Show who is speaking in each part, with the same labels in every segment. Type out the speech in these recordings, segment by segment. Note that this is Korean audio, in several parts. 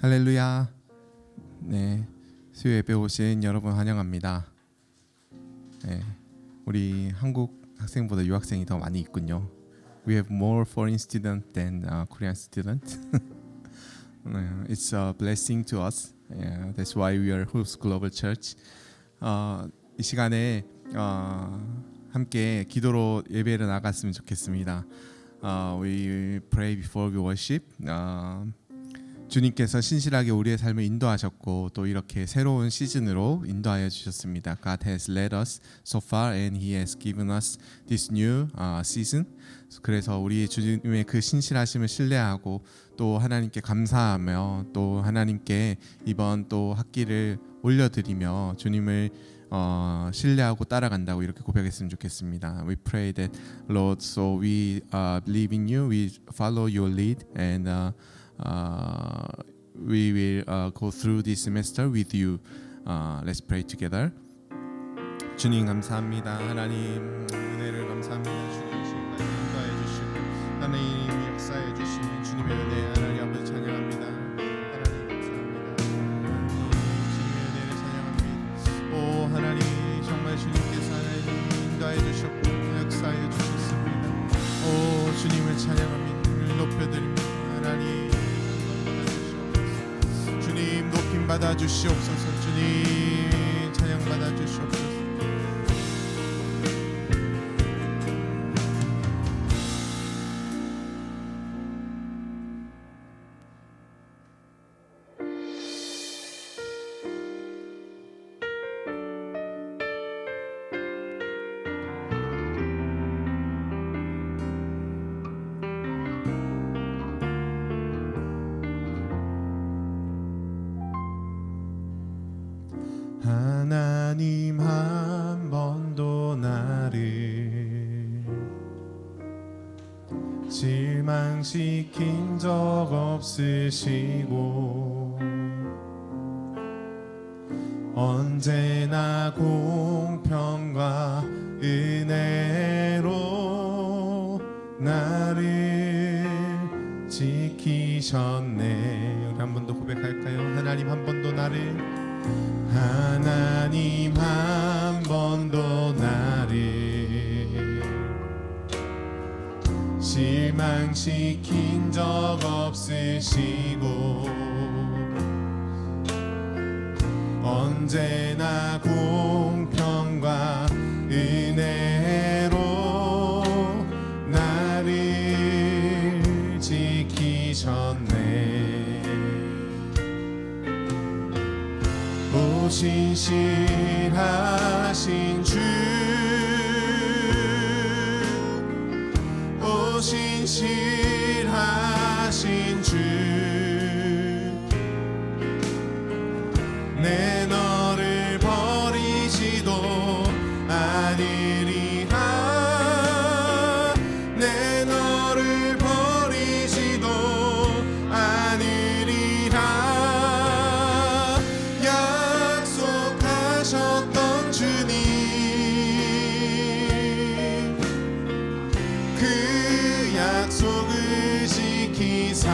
Speaker 1: 할렐루야. 네, 수요 예배 오신 여러분 환영합니다. 네, 우리 한국 학생보다 유학생이 더 많이 있군요. We have more foreign students than Korean students. It's a blessing to us. Yeah, that's why we are Hoops Global Church. 이 시간에 함께 기도로 예배를 나갔으면 좋겠습니다. We pray before we worship. 주님께서 신실하게 우리의 삶을 인도하셨고 또 이렇게 새로운 시즌으로 인도하여 주셨습니다. God has led us so far and He has given us this new season. 그래서 우리 주님의 그 신실하심을 신뢰하고 또 하나님께 감사하며 또 하나님께 이번 또 학기를 올려드리며 주님을 신뢰하고 따라간다고 이렇게 고백했으면 좋겠습니다. We pray that Lord, so we believe in you, we follow your lead, and we will go through this semester with you. Let's pray together. 주님 감사합니다. 하나님 은혜를 감사합니다. 주님 지금까지 인도하여 주시고 하나님 역사해 주시는 주님의 은혜 하나님 아버지 찬양합니다. 하나님 감사합니다. 주님의 은혜를 찬양합니다. 오 하나님 정말 주님께서 하나님 인도하여 주셨고 역사해 주셨습니다. 오 주님을 찬양합니다. 주님을 높여드립니다. 하나님 주님 높임 받아 주시옵소서. 주님 찬양 받아 주시옵소서. 하나님 한 번도 나를 실망시킨 적 없으시고 언제나 공평과 은혜로 나를 지키셨네. 우리 한 번 더 고백할까요? 하나님 한 번도 나를 하나님 한 번도 나를 실망시킨 적 없으시고 언제나 공평과 은혜로 나를 지키셨네. 신실하신 주, 오 신실하신 주, 내 너를 버리지도 아니리라. 내 너를 버리지도 아니리라. 하셨던 주님 그 약속을 지키사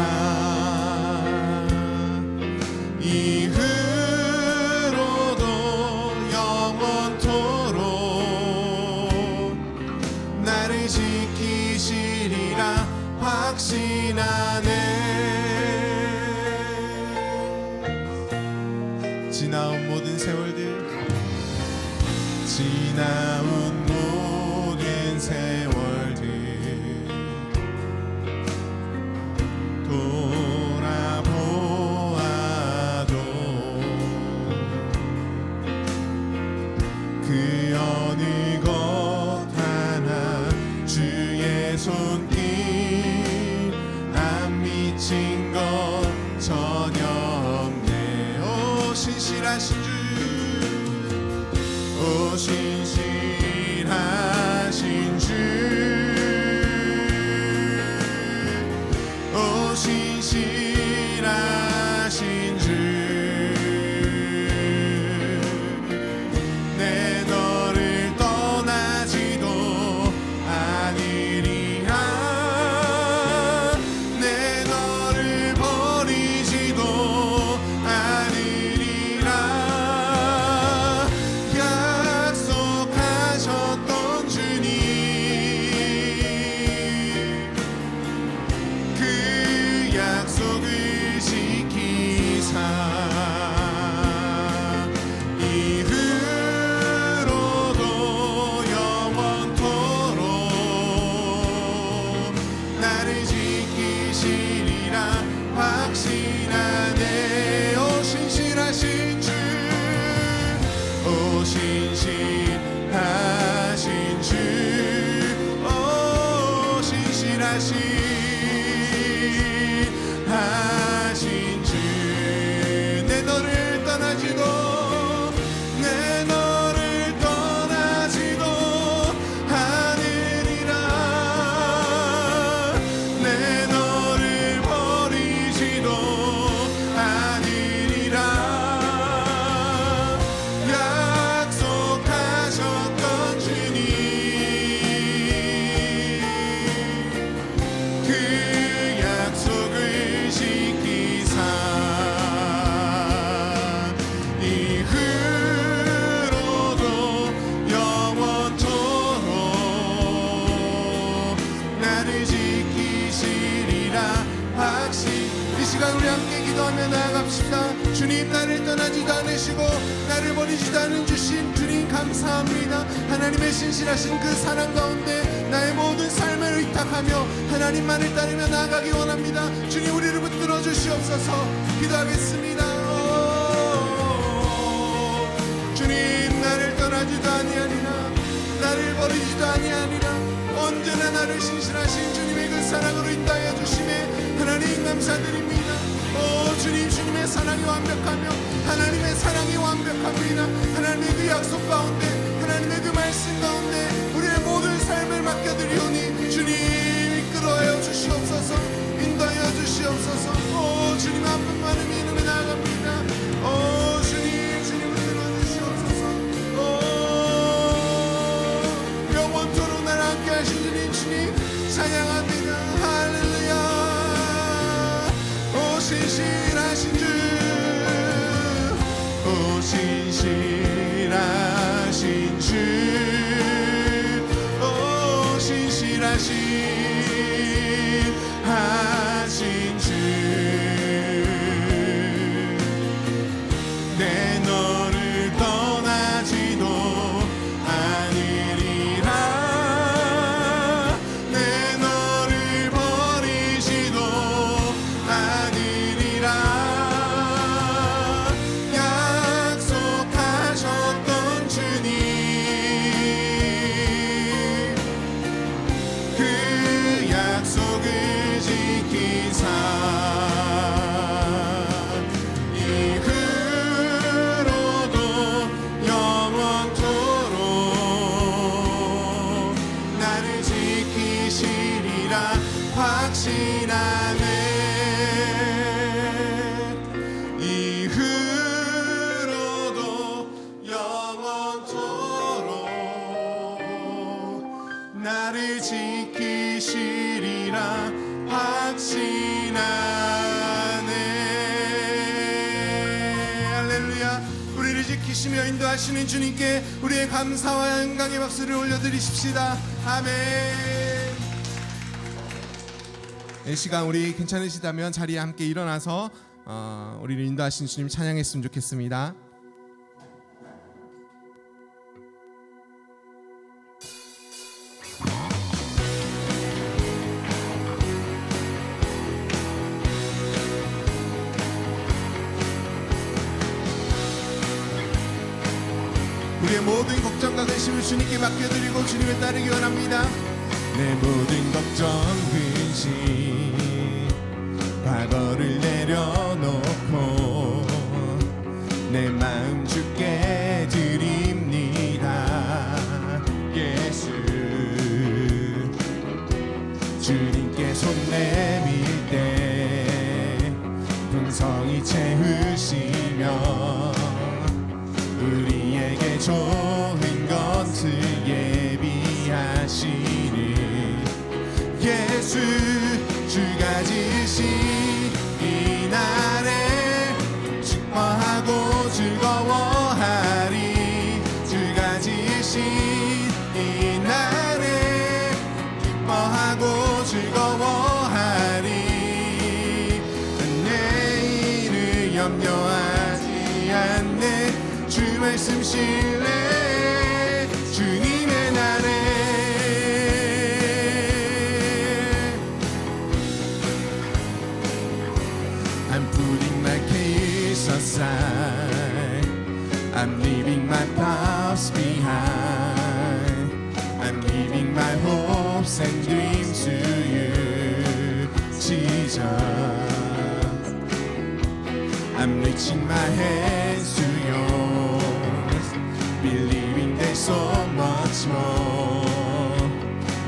Speaker 1: 이후로도 영원토록 나를 지키시리라 확신하네. 지나온 모든 세월들 지나온 모든 세월들 돌아보아도 그 어느 것 하나 주의 손길 안 미친 것 전혀 없네. 오 신실하신 주, 오 신실하신 주, 오 신실하신 주, 내 너를 떠나지도 아니리라. 내 너를 버리지도 약속을 지키사 이후로도 영원토록 나를 지키시리라 확신하네. 오 신실하신 주, 오 신실하신 주, 오 신실하신 주, 내 너를 떠나지도 않으리라. 내 너를 버리지도 않으리라. 약속하셨던 주님, 그 약속을 지키사 이후로도 영원토록 나를 지키시리라 확신. 이 시간 우리 함께 기도하며 나아갑시다. 주님, 나를 떠나지도 않으시고 나를 버리지도 않은 주신 주님 감사합니다. 하나님의 신실하신 그 사랑 가운데 나의 모든 삶을 의탁하며 하나님만을 따르며 나아가기 원합니다. 주님, 우리를 붙들어 주시옵소서. 기도하겠습니다. 주님, 나를 떠나지도 아니하리라, 나를 버리지도 아니하리라. 언제나 나를 신실하신 주님의 그 사랑으로 인도하여 주심에 하나님 감사드립니다. 오 주님, 주님의 사랑이 완벽하며 하나님의 사랑이 완벽합니다. 하나님의 그 약속 가운데, 하나님의 그 말씀 가운데 우리의 모든 삶을 맡겨드리오니 주님 이끌어여 주시옵소서. 인도하여 주시옵소서. 오 주님, 아픈 마음이 이름에 나아갑니다. 오 주님, 주님을 들어주시옵소서. 오 영원토록 나를 함께 하신 주님, 주님 찬양합니다. 할렐루야. 오 신실하신 주, 오 신실하신 주, 오 신실하신 주, 내 너를 떠나지도 않으리라. 내 너를 버리지도 않으리라. 약속하셨던 주님, 그 약속을 지키사 이후로도 영원토록 나를 지키시리라 확신하네. 이후로도 영원토록 나를 지키시리라 확신하네. 할렐루야. 우리를 지키시며 인도하시는 주님께 우리의 감사와 영광의 박수를 올려드리십시다. 아멘. 이 시간 우리 괜찮으시다면 자리에 함께 일어나서 우리를 인도하신 주님 찬양했으면 좋겠습니다. 우리의 모든 걱정과 근심을 주님께 맡겨드리고 주님을 따르기 원합니다. 내 모든 걱정 근심 과거를 내려놓고 내 마음 주께 드립니다. 예수 주님께 손 내밀 때 풍성히 채우시며 우리에게 좋은 것을 예비하시니 예수 주가 지신 이 날에 기뻐하고 즐거워하리. 주가 지신 이 날에 기뻐하고 즐거워하리. 염려하지 않네. 주 말씀 신뢰 주님의 나래. I'm putting my case aside. I'm leaving my past behind. I'm giving my hopes and dreams to you, Jesus. I'm reaching my hands to yours, believing there's so much more,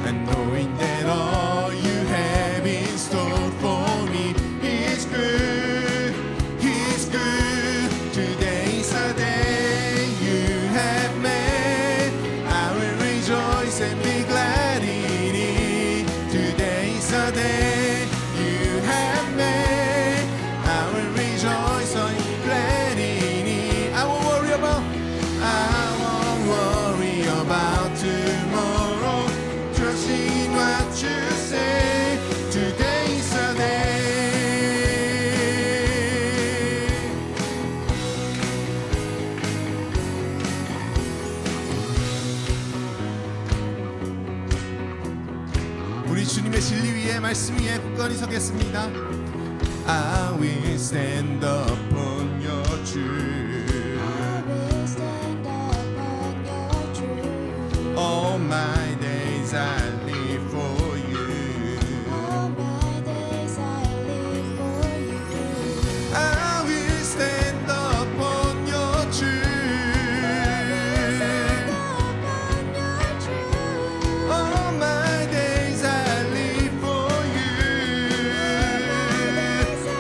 Speaker 1: and knowing that all you have in store for me is good, is good. Today's a day you have made. I will rejoice and be glad in it. Today's a day you have made. I will rejoice and be glad in it. I won't worry about tomorrow. Trust in what you say. Today's a day. 우리 주님의 진리 위에 말씀 위에 굳건히 서겠습니다. I will stand upon your truth. All my days I live for you. I will stand upon your truth. All my days I live for you.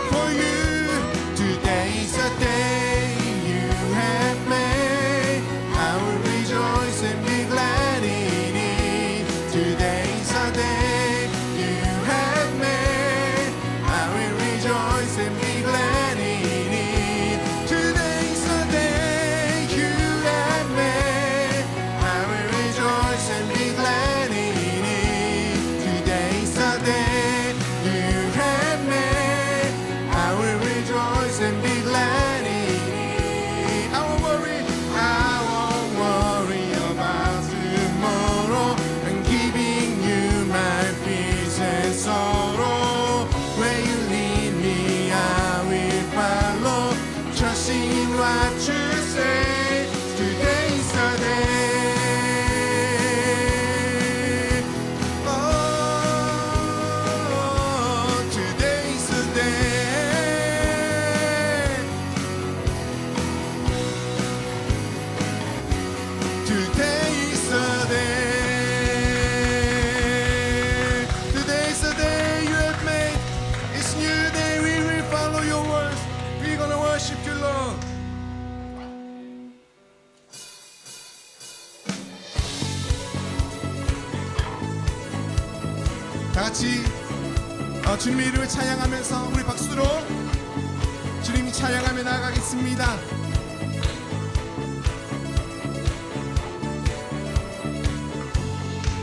Speaker 1: For you. Today's a day you have made. I will rejoice and be glad in it. Today's a day you have made. I will rejoice and be glad in it. Today's a day you have made. I will rejoice and be glad in it. Today's a day you have made. I will rejoice and be glad in it. I won't worry about tomorrow. I'm giving you my peace and sorrow. Where you lead me, I will follow. Trusting what you say. Today's the day. Oh, today's the day. Today's the day. Today's the day you have made. It's new day. We will follow your words. We're gonna worship you, Lord. 다 같이 주님의 이름을 찬양하면서 우리 박수로 주님 찬양하며 나아가겠습니다.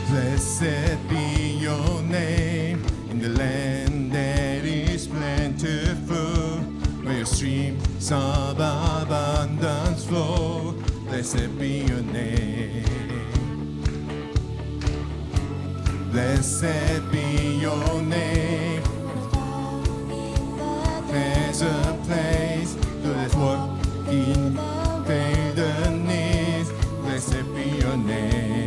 Speaker 1: Blessed be your name in the land that is plentiful, where your streams of abundance flow. Blessed be your name. Blessed be your name. There's a place to let's walk in wilderness. Blessed be your name.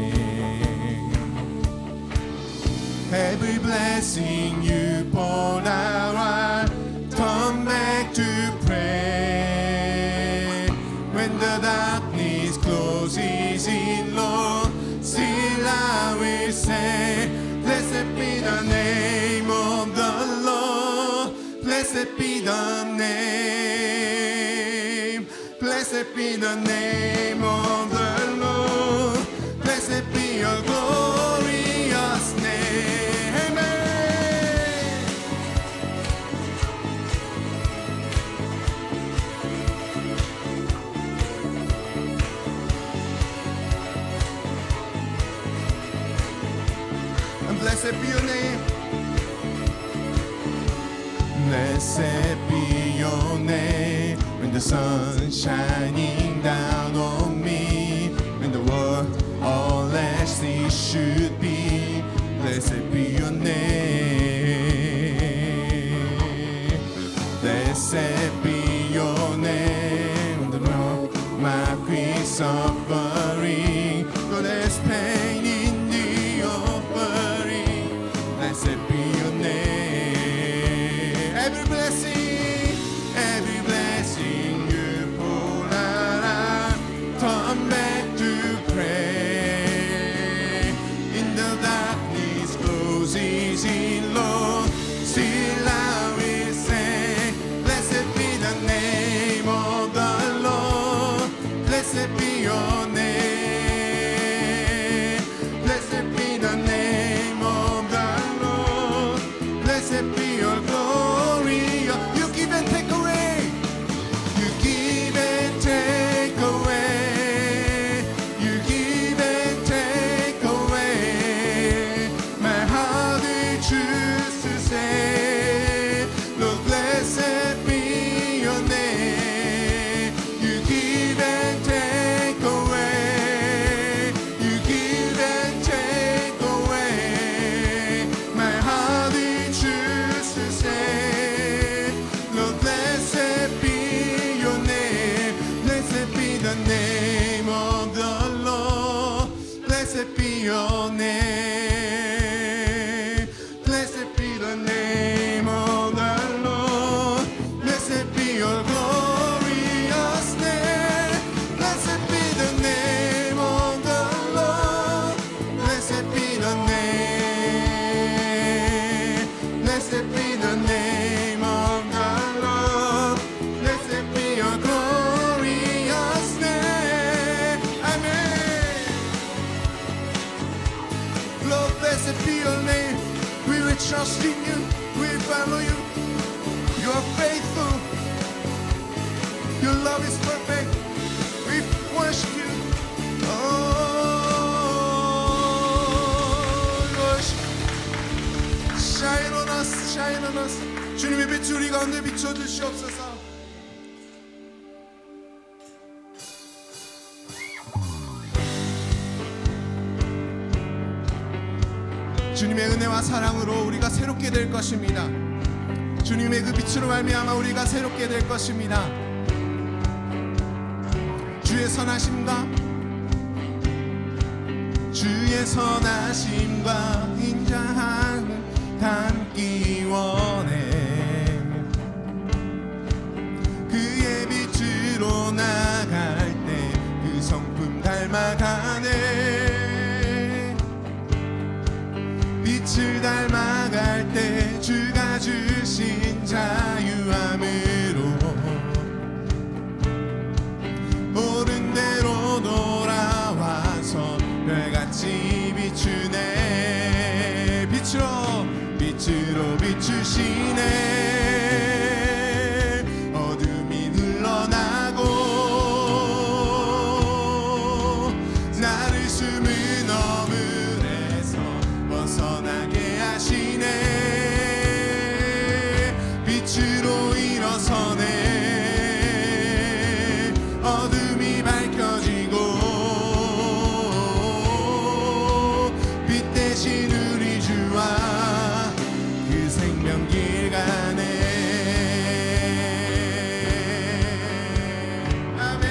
Speaker 1: Every blessing you poured out, I turn back to pray. When the darkness closes in, Lord, still I will say, blessed be the name of the Lord. Blessed be the name. Blessed be the name of the Lord. Blessed be your glorious name. Amen. And blessed be your name. Blessed be your name. the sun shining down on me, when the world all as it should be. Blessed be your name. Blessed be your name. The Lord, my peace suffering, but there's pain in the offering. Blessed be your name. Every blessing you pour out, turn back to pray. In the darkness closes in, Lord, still I will say, blessed be the name of the Lord. Blessed be your name. Blessed be the name of the Lord. Blessed be your glory. You give and take away. You give and take away. You give and take away. My heart will choose to say, Lord, blessed be your name. You give and take away. You give and take away. My heart will choose to say, Lord, blessed be your name. Blessed be the name of the Lord. Blessed be your name. Blessed be the name of the Lord. Blessed be your glorious name. Blessed be the name of the Lord. Blessed be the name. Blessed be the name of the Lord. Blessed be your glorious name. Amen. Lord, blessed be your name. We will trust in you. We will follow you. You are faithful. Your love is perfect. We worship you. Oh, worship. Shine on us, shine on us. 주님의 빛이 우리 가운데 비춰주시옵소서. 주님의 은혜와 사랑으로 우리가 새롭게 될 것입니다. 주님의 그 빛으로 말미암아 우리가 새롭게 될 것입니다. 주의 선하심과 인자함을 담기 원해. 그의 빛으로 나갈 때 그 성품 닮아가네. 빛을 닮아갈 때 주가 주신 자유함으로 옳은 대로 돌아와서 별같이 비추네. 빛으로 비추시네. 어둠이 물러나고 나를 숨은 어물에서 벗어나게 하시네. 빛으로 일어서네. 어둠이 밝혀지고 빛 대신 우리 주와 그 생명길 가네. 아멘.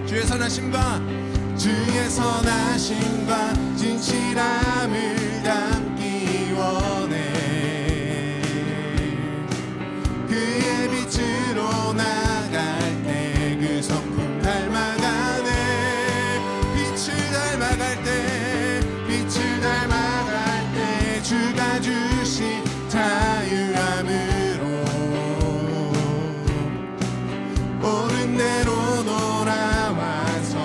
Speaker 1: 주의 선하심과 진실함을 담기 원해. 그의 빛으로 나갈 때 그 성품 닮아가네. 빛을 닮아갈 때 주가 주신 자유함으로 옳은 대로 돌아와서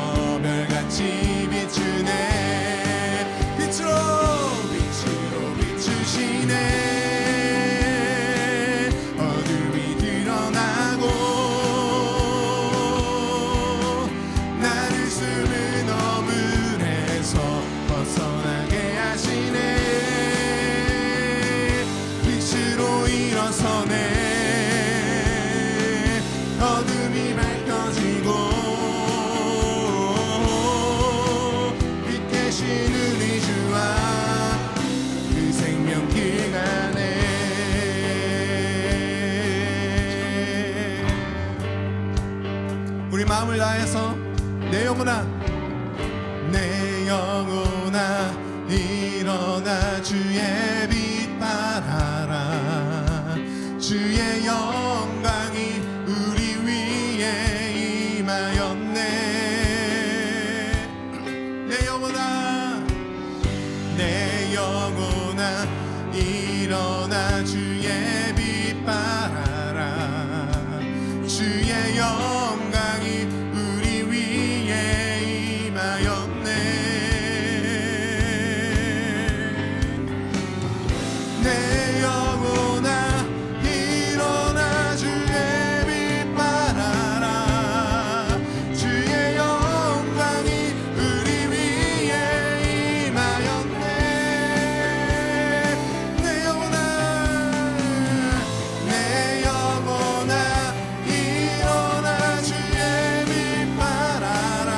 Speaker 1: 별같이 비추네. 빛으로 비추시 마음을 다해서 내 영혼아 일어나 주의 빛 발하라. 주의 영광이 우리 위에 임하였네. 내 영혼아 일어나 주의 빛 발하라. 주의 영광이 우리 위에 임하였네. 내 영혼아 일어나 주의 빛 발하라. 주의 영광이 우리 위에 임하였네. 내 영혼아 일어나 주의 빛 발하라.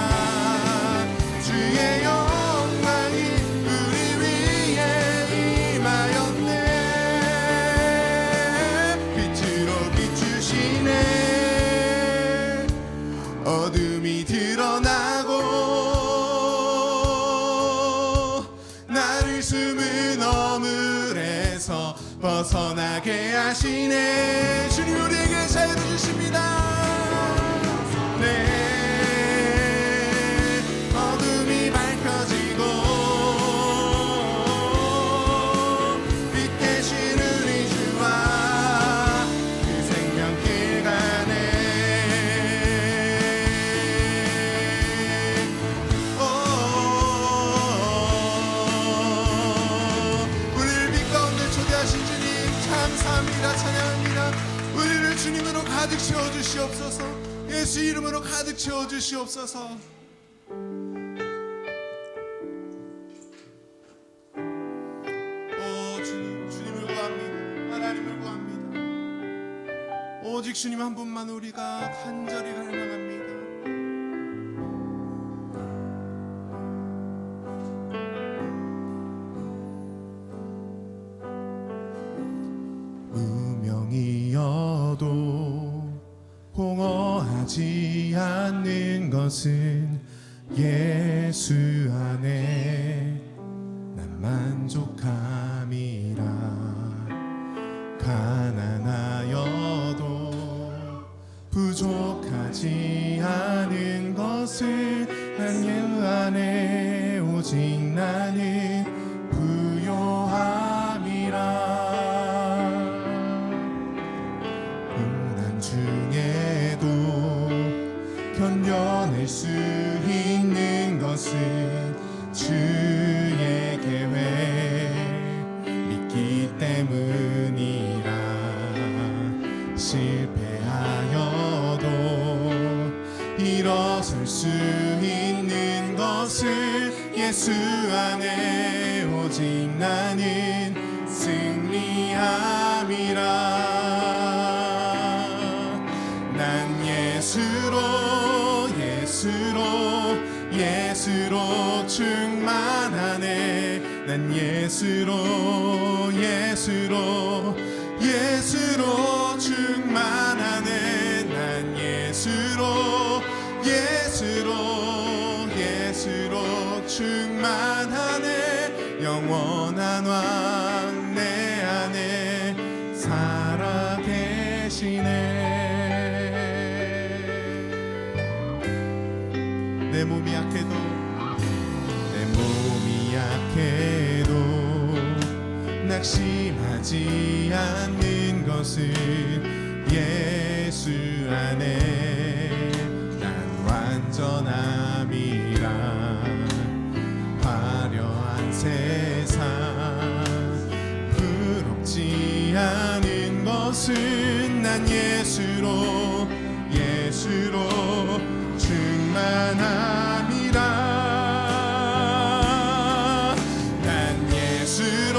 Speaker 1: 주의 영광이 우리 위에 임하였네. 빛으로 비추시네. 어둠이 드러나고 나를 숨은 어물에서 벗어나게 하시네. 주님 우리에게 자유를 주십니다. 네, 어둠이 밝혀지고 빛 대신 우리 주와 그 생명길 가네. 우리를 빛 가운데 초대하신 주님 감사합니다. 찬양합니다. 우리를 주님으로 가득 채워주시옵소서. 예수 이름으로 가득 채워주시옵소서. 주님을 구합니다. 하나님을 구합니다. 오직 주님 한 분만 우리가 간절히 갈망합니다. 무명이어도 공허하지 않는 것은 예수 안에 난 만족함이라. 가난하여도 부족하지 않은 것은 난 예수 안에 오직 나는 부요함이라. 중에도 견뎌낼 수 있는 것은 주의 계획 믿기 때문이라. 실패하여도 일어설 수 있는 것은 예수 안에 오직 나는 승리함이라. 난 예수로 충만하네. 난 예수로 충만하네. 난 예수로 충만하네. 영원한 왕 내 안에 살아 계시네. 내 몸이 약해도 낙심하지 않는 것은 예수 안에 난 완전함이라. 화려한 세상 부럽지 않은 것은 난 예수로 충만함이라. 난 예수로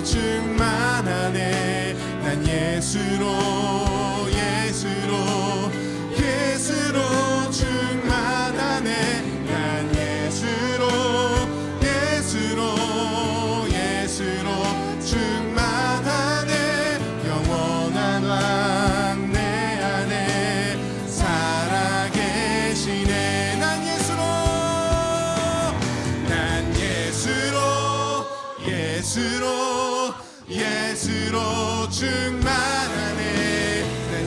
Speaker 1: 충만하네. 난 예수로 충만하네. 난 예수로 충만하네. 영원한 왕 예수로 충만하네. 난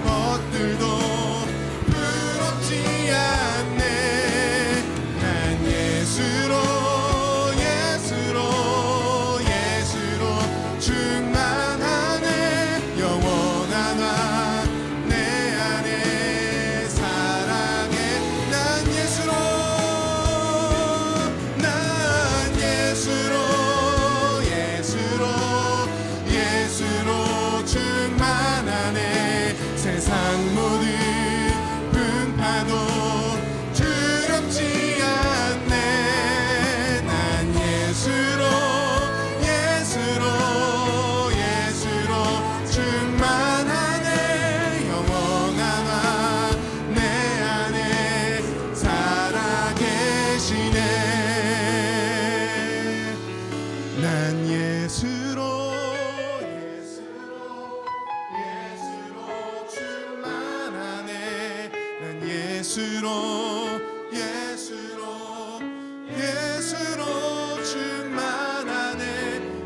Speaker 1: 것들도 부럽지 않네. 난 예수로 충만하네. 영원한 왕 내 안에 사랑해. 난 예수로 충만하네. 세상 모든 풍파도 두렵지 않네. 난 예수로 충만하네. 영원한 왕 내 안에 살아계시네. 난 예수로 충만하네. 난 예수로 충만하네.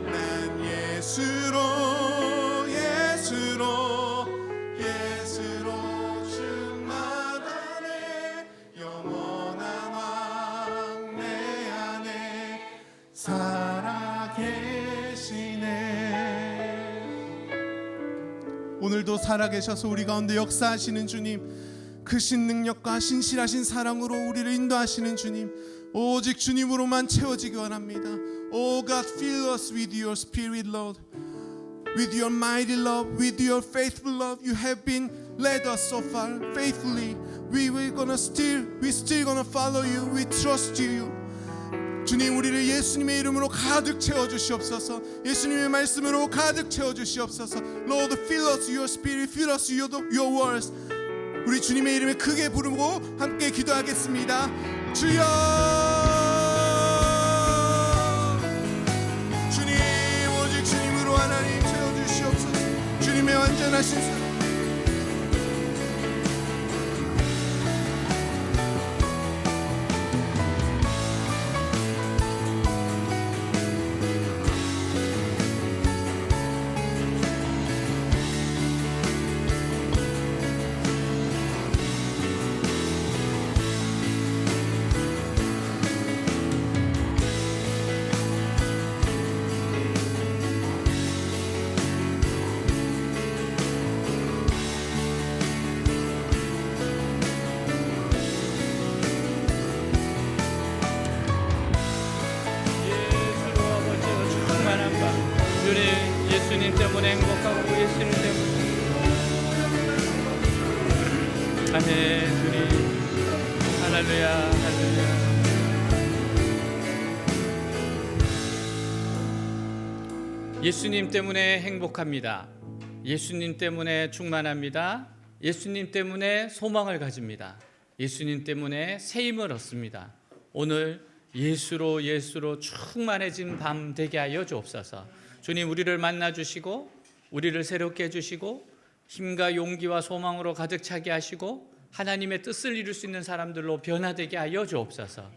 Speaker 1: 난 예수로 충만하네. 영원한 왕 내 안에 살아계시네. 오늘도 살아계셔서 우리 가운데 역사하시는 주님, 크신 능력과 신실하신 사랑으로 우리를 인도하시는 주님, 오직 주님으로만 채워지기 원합니다. Oh God, fill us with your spirit, Lord, with your mighty love, with your faithful love. You have been led us so far faithfully. We're still gonna follow you. We trust you. 주님, 우리를 예수님의 이름으로 가득 채워주시옵소서. 예수님의 말씀으로 가득 채워주시옵소서. Lord, fill us your spirit, fill us your words. 우리 주님의 이름에 크게 부르고 함께 기도하겠습니다. 주여, 주님, 오직 주님으로 하나님 채워주시옵소서. 주님의 완전하신 사랑,
Speaker 2: 예수님 때문에 행복하고 예수님 때문에 아멘. 주님 할렐루야 할렐루야. 예수님 때문에 행복합니다. 예수님 때문에 충만합니다. 예수님 때문에 소망을 가집니다. 예수님 때문에 새 힘을 얻습니다. 오늘 예수로 충만해진 밤 되게 하여 주옵소서. 주님, 우리를 만나주시고 우리를 새롭게 해주시고 힘과 용기와 소망으로 가득 차게 하시고 하나님의 뜻을 이룰 수 있는 사람들로 변화되게 하여 주옵소서.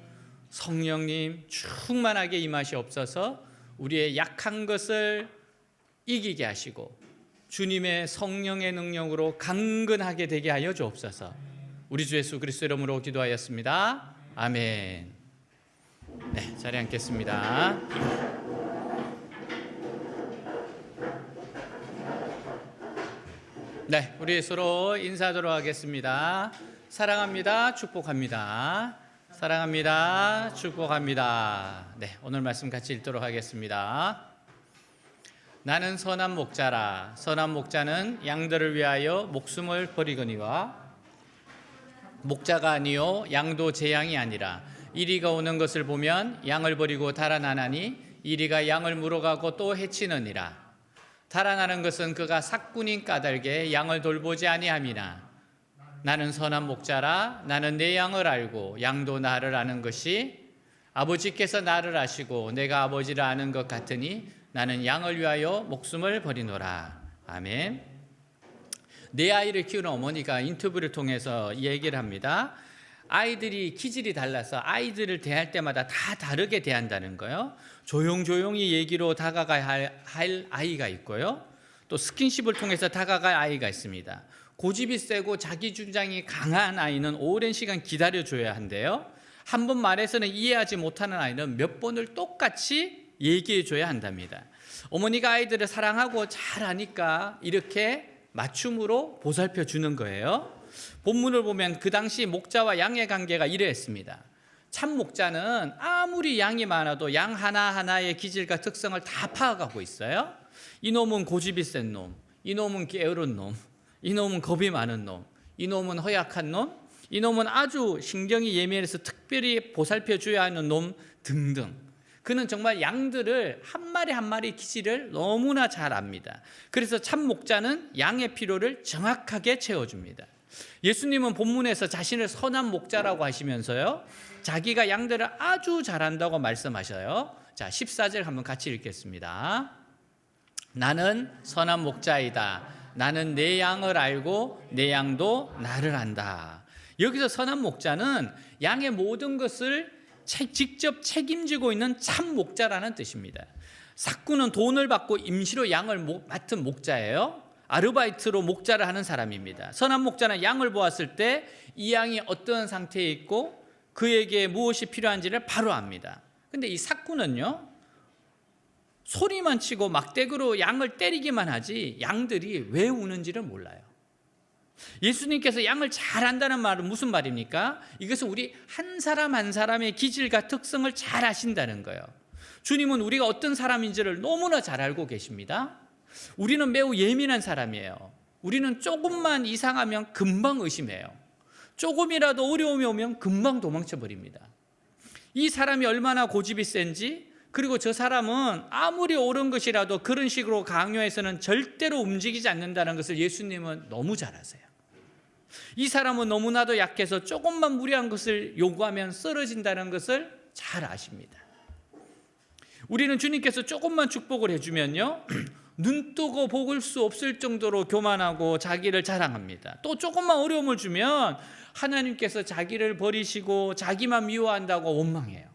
Speaker 2: 성령님 충만하게 임하시옵소서. 우리의 약한 것을 이기게 하시고 주님의 성령의 능력으로 강건하게 되게 하여 주옵소서. 우리 주 예수 그리스도 이름으로 기도하였습니다. 아멘. 네, 자리에 앉겠습니다. 네, 우리 서로 인사하도록 하겠습니다. 사랑합니다. 축복합니다. 사랑합니다. 축복합니다. 네, 오늘 말씀 같이 읽도록 하겠습니다. 나는 선한 목자라. 선한 목자는 양들을 위하여 목숨을 버리거니와 목자가 아니요 양도 제 양이 아니라 이리가 오는 것을 보면 양을 버리고 달아나나니 이리가 양을 물어가고 또 해치느니라. 달아나는 것은 그가 삭군인 까닭에 양을 돌보지 아니함이나 나는 선한 목자라. 나는 내 양을 알고 양도 나를 아는 것이 아버지께서 나를 아시고 내가 아버지를 아는 것 같으니 나는 양을 위하여 목숨을 버리노라. 아멘. 내 아이를 키우는 어머니가 인터뷰를 통해서 얘기를 합니다. 아이들이 기질이 달라서 아이들을 대할 때마다 다 다르게 대한다는 거예요. 조용조용히 얘기로 다가가야 할 아이가 있고요. 또 스킨십을 통해서 다가갈 아이가 있습니다. 고집이 세고 자기 주장이 강한 아이는 오랜 시간 기다려줘야 한대요. 한 번 말해서는 이해하지 못하는 아이는 몇 번을 똑같이 얘기해줘야 한답니다. 어머니가 아이들을 사랑하고 잘 아니까 이렇게 맞춤으로 보살펴 주는 거예요. 본문을 보면 그 당시 목자와 양의 관계가 이러했습니다. 참 목자는 아무리 양이 많아도 양 하나하나의 기질과 특성을 다 파악하고 있어요. 이놈은 고집이 센 놈, 이놈은 게으른 놈, 이놈은 겁이 많은 놈, 이놈은 허약한 놈, 이놈은 아주 신경이 예민해서 특별히 보살펴 줘야 하는 놈 등등. 그는 정말 양들을 한 마리 한 마리 기질을 너무나 잘 압니다. 그래서 참 목자는 양의 필요를 정확하게 채워줍니다. 예수님은 본문에서 자신을 선한 목자라고 하시면서요, 자기가 양들을 아주 잘한다고 말씀하셔요. 자, 14절 한번 같이 읽겠습니다. 나는 선한 목자이다. 나는 내 양을 알고 내 양도 나를 안다. 여기서 선한 목자는 양의 모든 것을 직접 책임지고 있는 참 목자라는 뜻입니다. 삭구는 돈을 받고 임시로 양을 맡은 목자예요. 아르바이트로 목자를 하는 사람입니다. 선한 목자는 양을 보았을 때 이 양이 어떤 상태에 있고 그에게 무엇이 필요한지를 바로 압니다. 근데 이 삭구는요, 소리만 치고 막대기로 양을 때리기만 하지 양들이 왜 우는지를 몰라요. 예수님께서 양을 잘 안다는 말은 무슨 말입니까? 이것은 우리 한 사람 한 사람의 기질과 특성을 잘 아신다는 거예요. 주님은 우리가 어떤 사람인지를 너무나 잘 알고 계십니다. 우리는 매우 예민한 사람이에요. 우리는 조금만 이상하면 금방 의심해요. 조금이라도 어려움이 오면 금방 도망쳐 버립니다. 이 사람이 얼마나 고집이 센지, 그리고 저 사람은 아무리 옳은 것이라도 그런 식으로 강요해서는 절대로 움직이지 않는다는 것을 예수님은 너무 잘 아세요. 이 사람은 너무나도 약해서 조금만 무리한 것을 요구하면 쓰러진다는 것을 잘 아십니다. 우리는 주님께서 조금만 축복을 해주면요, 눈뜨고 볼 수 없을 정도로 교만하고 자기를 자랑합니다. 또 조금만 어려움을 주면 하나님께서 자기를 버리시고 자기만 미워한다고 원망해요.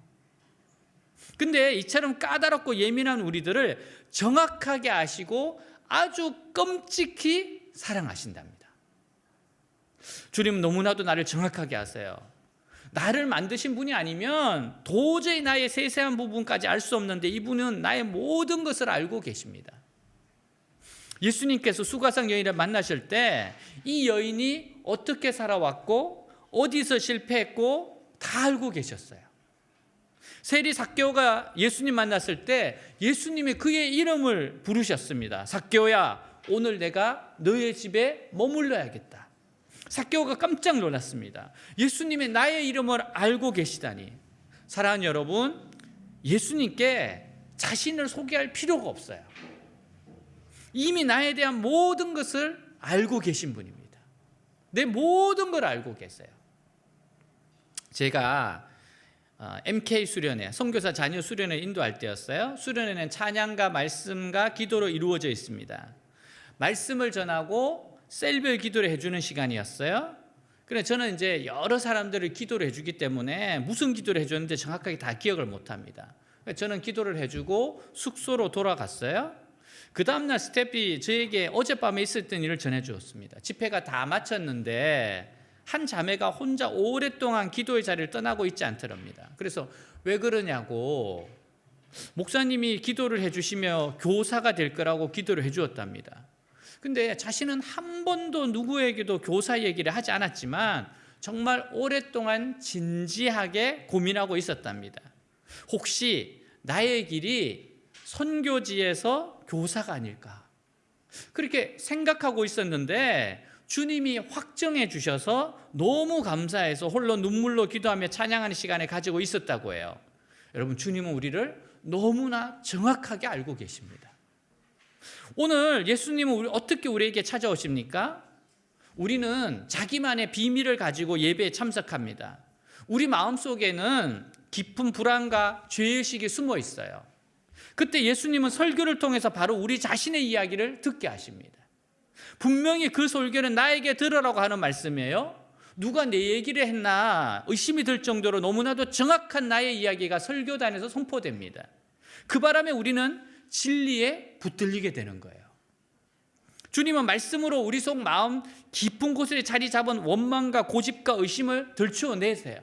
Speaker 2: 근데 이처럼 까다롭고 예민한 우리들을 정확하게 아시고 아주 끔찍히 사랑하신답니다. 주님은 너무나도 나를 정확하게 아세요. 나를 만드신 분이 아니면 도저히 나의 세세한 부분까지 알 수 없는데 이분은 나의 모든 것을 알고 계십니다. 예수님께서 수가성 여인을 만나실 때 이 여인이 어떻게 살아왔고 어디서 실패했고 다 알고 계셨어요. 세리 삭개오가 예수님 만났을 때 예수님이 그의 이름을 부르셨습니다. 삭개오야, 오늘 내가 너의 집에 머물러야겠다. 삭개오가 깜짝 놀랐습니다. 예수님이 나의 이름을 알고 계시다니. 사랑하는 여러분, 예수님께 자신을 소개할 필요가 없어요. 이미 나에 대한 모든 것을 알고 계신 분입니다. 내 모든 걸 알고 계세요. 제가 MK 수련회, 선교사 자녀 수련회 인도할 때였어요. 수련회는 찬양과 말씀과 기도로 이루어져 있습니다. 말씀을 전하고 셀별 기도를 해주는 시간이었어요. 그래서 저는 이제 여러 사람들을 기도를 해주기 때문에 무슨 기도를 해줬는지 정확하게 다 기억을 못합니다. 저는 기도를 해주고 숙소로 돌아갔어요. 그 다음날 스태프이 저에게 어젯밤에 있었던 일을 전해주었습니다. 집회가 다 마쳤는데 한 자매가 혼자 오랫동안 기도의 자리를 떠나고 있지 않더랍니다. 그래서 왜 그러냐고, 목사님이 기도를 해주시며 교사가 될 거라고 기도를 해주었답니다. 근데 자신은 한 번도 누구에게도 교사 얘기를 하지 않았지만 정말 오랫동안 진지하게 고민하고 있었답니다. 혹시 나의 길이 선교지에서 교사가 아닐까, 그렇게 생각하고 있었는데 주님이 확정해 주셔서 너무 감사해서 홀로 눈물로 기도하며 찬양하는 시간을 가지고 있었다고 해요. 여러분, 주님은 우리를 너무나 정확하게 알고 계십니다. 오늘 예수님은 어떻게 우리에게 찾아오십니까? 우리는 자기만의 비밀을 가지고 예배에 참석합니다. 우리 마음속에는 깊은 불안과 죄의식이 숨어 있어요. 그때 예수님은 설교를 통해서 바로 우리 자신의 이야기를 듣게 하십니다. 분명히 그 설교는 나에게 들으라고 하는 말씀이에요. 누가 내 얘기를 했나 의심이 들 정도로 너무나도 정확한 나의 이야기가 설교단에서 선포됩니다. 그 바람에 우리는 진리에 붙들리게 되는 거예요. 주님은 말씀으로 우리 속 마음 깊은 곳에 자리 잡은 원망과 고집과 의심을 들추어내세요.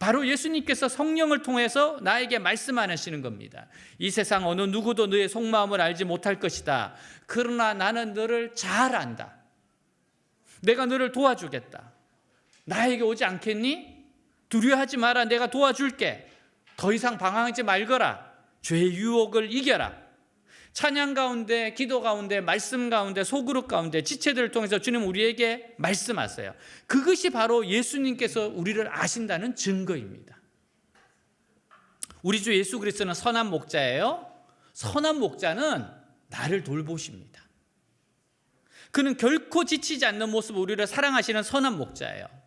Speaker 2: 바로 예수님께서 성령을 통해서 나에게 말씀하시는 겁니다. 이 세상 어느 누구도 너의 속마음을 알지 못할 것이다. 그러나 나는 너를 잘 안다. 내가 너를 도와주겠다. 나에게 오지 않겠니? 두려워하지 마라. 내가 도와줄게. 더 이상 방황하지 말거라. 죄의 유혹을 이겨라. 찬양 가운데, 기도 가운데, 말씀 가운데, 소그룹 가운데 지체들을 통해서 주님 우리에게 말씀하세요. 그것이 바로 예수님께서 우리를 아신다는 증거입니다. 우리 주 예수 그리스도는 선한 목자예요. 선한 목자는 나를 돌보십니다. 그는 결코 지치지 않는 모습으로 우리를 사랑하시는 선한 목자예요.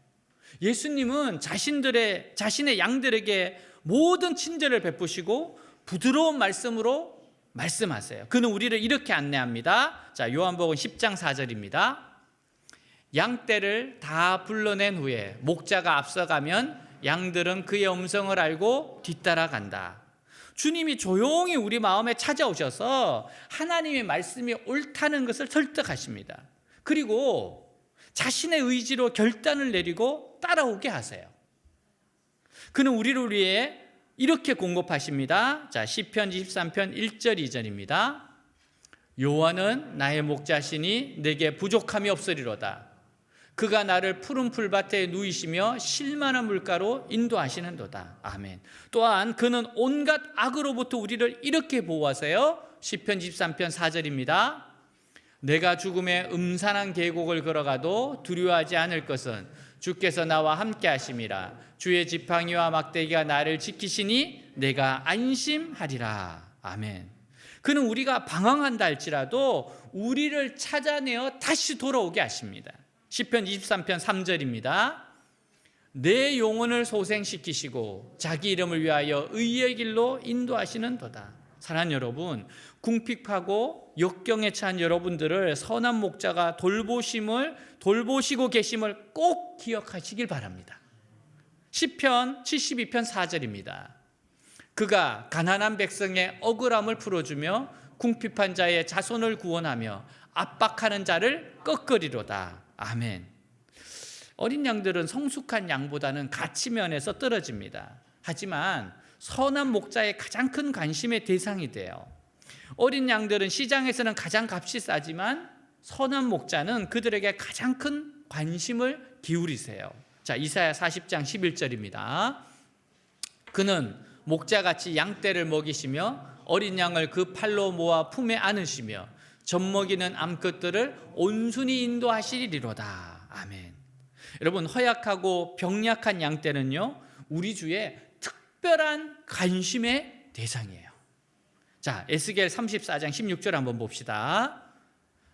Speaker 2: 예수님은 자신의 양들에게 모든 친절을 베푸시고 부드러운 말씀으로 말씀하세요. 그는 우리를 이렇게 안내합니다. 자, 요한복음 10장 4절입니다. 양떼를 다 불러낸 후에 목자가 앞서가면 양들은 그의 음성을 알고 뒤따라간다. 주님이 조용히 우리 마음에 찾아오셔서 하나님의 말씀이 옳다는 것을 설득하십니다. 그리고 자신의 의지로 결단을 내리고 따라오게 하세요. 그는 우리를 위해 이렇게 공급하십니다. 자, 시편 23편 1절 2절입니다. 여호와는 나의 목자시니 내게 부족함이 없으리로다. 그가 나를 푸른 풀밭에 누이시며 쉴만한 물가로 인도하시는도다. 아멘. 또한 그는 온갖 악으로부터 우리를 이렇게 보호하세요. 시편 23편 4절입니다. 내가 죽음의 음산한 계곡을 걸어가도 두려워하지 않을 것은 주께서 나와 함께 하심이라. 주의 지팡이와 막대기가 나를 지키시니 내가 안심하리라. 아멘. 그는 우리가 방황한다 할지라도 우리를 찾아내어 다시 돌아오게 하십니다. 시편 23편 3절입니다. 내 영혼을 소생시키시고 자기 이름을 위하여 의의 길로 인도하시는도다. 사랑하는 여러분, 궁핍하고 역경에 처한 여러분들을 선한 목자가 돌보시고 계심을 꼭 기억하시길 바랍니다. 시편 72편 4절입니다. 그가 가난한 백성의 억울함을 풀어주며 궁핍한 자의 자손을 구원하며 압박하는 자를 꺾으리로다. 아멘. 어린 양들은 성숙한 양보다는 가치 면에서 떨어집니다. 하지만 선한 목자의 가장 큰 관심의 대상이 돼요. 어린 양들은 시장에서는 가장 값이 싸지만 선한 목자는 그들에게 가장 큰 관심을 기울이세요. 자, 이사야 40장 11절입니다. 그는 목자같이 양떼를 먹이시며 어린 양을 그 팔로 모아 품에 안으시며 젖먹이는 암컷들을 온순히 인도하시리로다. 아멘. 여러분, 허약하고 병약한 양떼는요, 우리 주의 특별한 관심의 대상이에요. 자, 에스겔 34장 16절 한번 봅시다.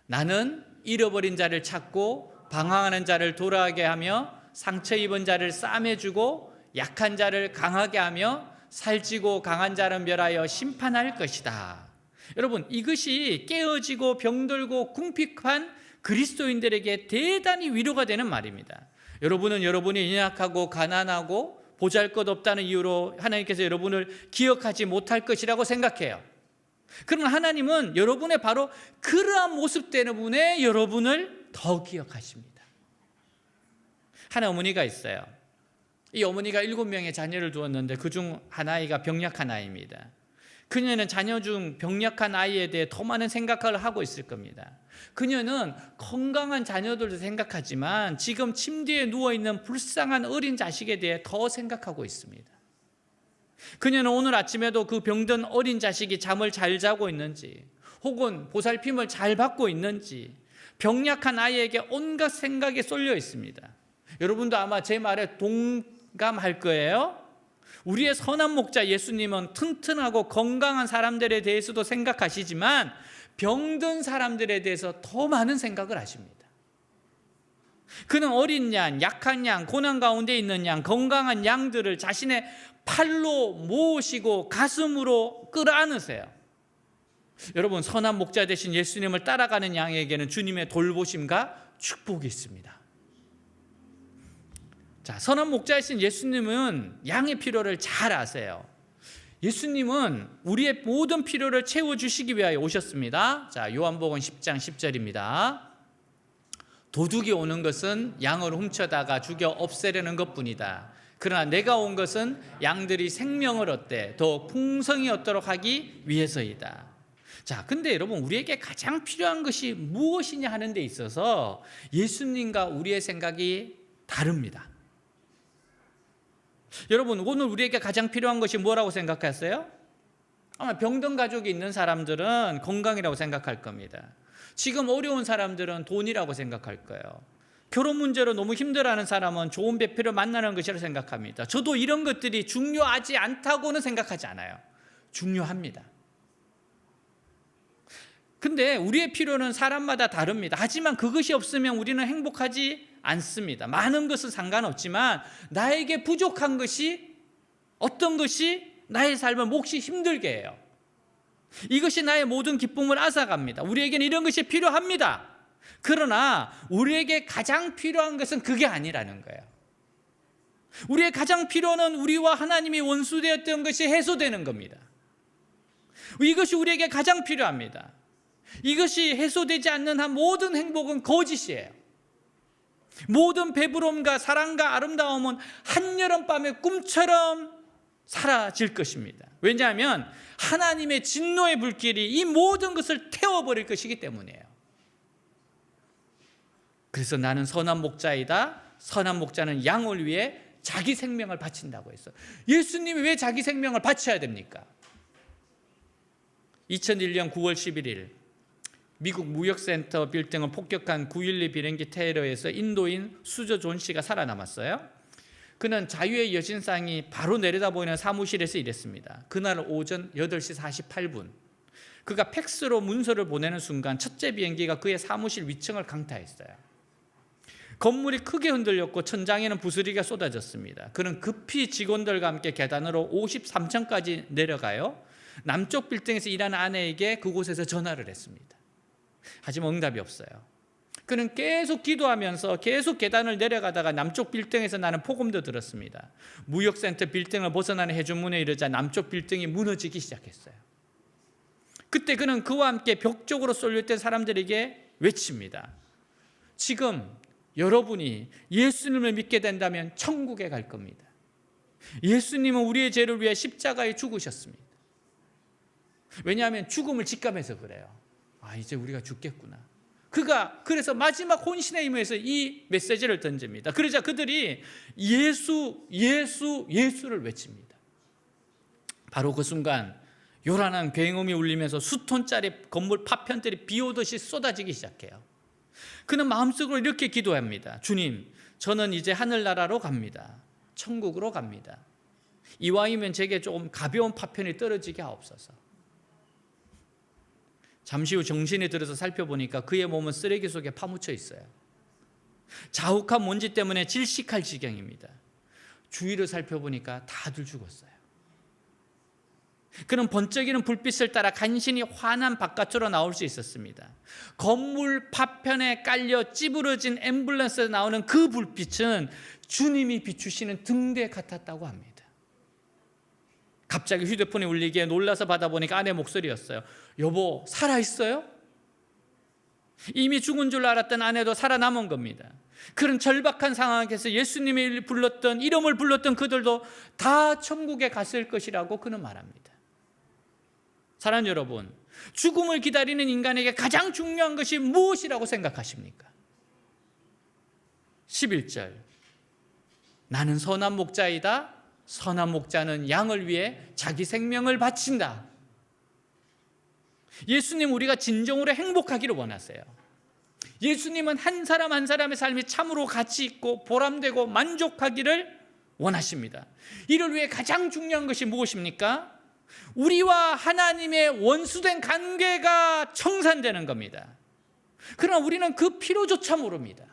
Speaker 2: 나는 잃어버린 자를 찾고 방황하는 자를 돌아가게 하며 상처 입은 자를 싸매주고 약한 자를 강하게 하며 살찌고 강한 자를 멸하여 심판할 것이다. 여러분, 이것이 깨어지고 병들고 궁핍한 그리스도인들에게 대단히 위로가 되는 말입니다. 여러분은 여러분이 연약하고 가난하고 보잘것없다는 이유로 하나님께서 여러분을 기억하지 못할 것이라고 생각해요. 그러나 하나님은 여러분의 바로 그러한 모습 때문에 여러분을 더 기억하십니다. 한 어머니가 있어요. 이 어머니가 7명의 자녀를 두었는데 그중 한 아이가 병약한 아이입니다. 그녀는 자녀 중 병약한 아이에 대해 더 많은 생각을 하고 있을 겁니다. 그녀는 건강한 자녀들도 생각하지만 지금 침대에 누워있는 불쌍한 어린 자식에 대해 더 생각하고 있습니다. 그녀는 오늘 아침에도 그 병든 어린 자식이 잠을 잘 자고 있는지 혹은 보살핌을 잘 받고 있는지 병약한 아이에게 온갖 생각이 쏠려 있습니다. 여러분도 아마 제 말에 동감할 거예요. 우리의 선한 목자 예수님은 튼튼하고 건강한 사람들에 대해서도 생각하시지만 병든 사람들에 대해서 더 많은 생각을 하십니다. 그는 어린 양, 약한 양, 고난 가운데 있는 양, 건강한 양들을 자신의 팔로 모으시고 가슴으로 끌어안으세요. 여러분, 선한 목자 되신 예수님을 따라가는 양에게는 주님의 돌보심과 축복이 있습니다. 자, 선한 목자이신 예수님은 양의 필요를 잘 아세요. 예수님은 우리의 모든 필요를 채워주시기 위하여 오셨습니다. 자, 요한복음 10장 10절입니다. 도둑이 오는 것은 양을 훔쳐다가 죽여 없애려는 것뿐이다. 그러나 내가 온 것은 양들이 생명을 얻되 더 풍성히 얻도록 하기 위해서이다. 자, 근데 여러분, 우리에게 가장 필요한 것이 무엇이냐 하는 데 있어서 예수님과 우리의 생각이 다릅니다. 여러분, 오늘 우리에게 가장 필요한 것이 뭐라고 생각하세요? 아마 병든 가족이 있는 사람들은 건강이라고 생각할 겁니다. 지금 어려운 사람들은 돈이라고 생각할 거예요. 결혼 문제로 너무 힘들어하는 사람은 좋은 배필을 만나는 것이라고 생각합니다. 저도 이런 것들이 중요하지 않다고는 생각하지 않아요. 중요합니다. 근데 우리의 필요는 사람마다 다릅니다. 하지만 그것이 없으면 우리는 행복하지 않습니다. 많은 것은 상관없지만 나에게 부족한 것이, 어떤 것이 나의 삶을 몫이 힘들게 해요. 이것이 나의 모든 기쁨을 앗아갑니다. 우리에게는 이런 것이 필요합니다. 그러나 우리에게 가장 필요한 것은 그게 아니라는 거예요. 우리의 가장 필요는 우리와 하나님이 원수되었던 것이 해소되는 겁니다. 이것이 우리에게 가장 필요합니다. 이것이 해소되지 않는 한 모든 행복은 거짓이에요. 모든 배부름과 사랑과 아름다움은 한여름밤의 꿈처럼 사라질 것입니다. 왜냐하면 하나님의 진노의 불길이 이 모든 것을 태워버릴 것이기 때문이에요. 그래서 나는 선한 목자이다. 선한 목자는 양을 위해 자기 생명을 바친다고 했어요. 예수님이 왜 자기 생명을 바쳐야 됩니까? 2001년 9월 11일 미국 무역센터 빌딩을 폭격한 9.12 비행기 테러에서 인도인 수저 존 씨가 살아남았어요. 그는 자유의 여신상이 바로 내려다보이는 사무실에서 일했습니다. 그날 오전 8시 48분 그가 팩스로 문서를 보내는 순간 첫째 비행기가 그의 사무실 위층을 강타했어요. 건물이 크게 흔들렸고 천장에는 부스러기가 쏟아졌습니다. 그는 급히 직원들과 함께 계단으로 53층까지 내려가요. 남쪽 빌딩에서 일하는 아내에게 그곳에서 전화를 했습니다. 하지만 응답이 없어요. 그는 계속 기도하면서 계속 계단을 내려가다가 남쪽 빌딩에서 나는 폭음도 들었습니다. 무역센터 빌딩을 벗어나는 해주문에 이르자 남쪽 빌딩이 무너지기 시작했어요. 그때 그는 그와 함께 벽 쪽으로 쏠렸던 사람들에게 외칩니다. 지금 여러분이 예수님을 믿게 된다면 천국에 갈 겁니다. 예수님은 우리의 죄를 위해 십자가에 죽으셨습니다. 왜냐하면 죽음을 직감해서 그래요. 이제 우리가 죽겠구나. 그가 그래서 마지막 혼신의 힘에서 이 메시지를 던집니다. 그러자 그들이 예수를 외칩니다. 바로 그 순간 요란한 굉음이 울리면서 수톤짜리 건물 파편들이 비 오듯이 쏟아지기 시작해요. 그는 마음속으로 이렇게 기도합니다. 주님, 저는 이제 하늘나라로 갑니다. 천국으로 갑니다. 이왕이면 제게 조금 가벼운 파편이 떨어지게 하옵소서. 잠시 후 정신이 들어서 살펴보니까 그의 몸은 쓰레기 속에 파묻혀 있어요. 자욱한 먼지 때문에 질식할 지경입니다. 주위를 살펴보니까 다들 죽었어요. 그는 번쩍이는 불빛을 따라 간신히 환한 바깥으로 나올 수 있었습니다. 건물 파편에 깔려 찌부러진 앰뷸런스에서 나오는 그 불빛은 주님이 비추시는 등대 같았다고 합니다. 갑자기 휴대폰이 울리기에 놀라서 받아보니까 아내 목소리였어요. 여보, 살아있어요? 이미 죽은 줄 알았던 아내도 살아남은 겁니다. 그런 절박한 상황에서 예수님의 이름을 불렀던 그들도 다 천국에 갔을 것이라고 그는 말합니다. 사랑하는 여러분, 죽음을 기다리는 인간에게 가장 중요한 것이 무엇이라고 생각하십니까? 11절 나는 선한 목자이다. 선한 목자는 양을 위해 자기 생명을 바친다. 예수님, 우리가 진정으로 행복하기를 원하세요. 예수님은 한 사람 한 사람의 삶이 참으로 가치 있고 보람되고 만족하기를 원하십니다. 이를 위해 가장 중요한 것이 무엇입니까? 우리와 하나님의 원수된 관계가 청산되는 겁니다. 그러나 우리는 그 필요조차 모릅니다.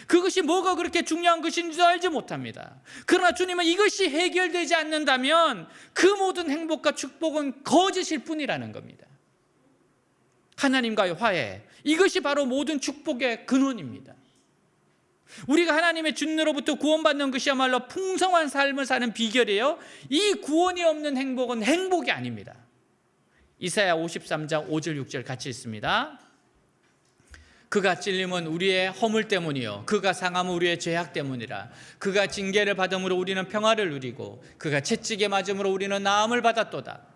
Speaker 2: 그것이 뭐가 그렇게 중요한 것인지도 알지 못합니다. 그러나 주님은 이것이 해결되지 않는다면 그 모든 행복과 축복은 거짓일 뿐이라는 겁니다. 하나님과의 화해, 이것이 바로 모든 축복의 근원입니다. 우리가 하나님의 준으로부터 구원받는 것이야말로 풍성한 삶을 사는 비결이에요. 이 구원이 없는 행복은 행복이 아닙니다. 이사야 53장 5절 6절 같이 읽습니다. 그가 찔림은 우리의 허물 때문이요 그가 상함은 우리의 죄악 때문이라. 그가 징계를 받음으로 우리는 평화를 누리고 그가 채찍에 맞음으로 우리는 나음을 받았도다.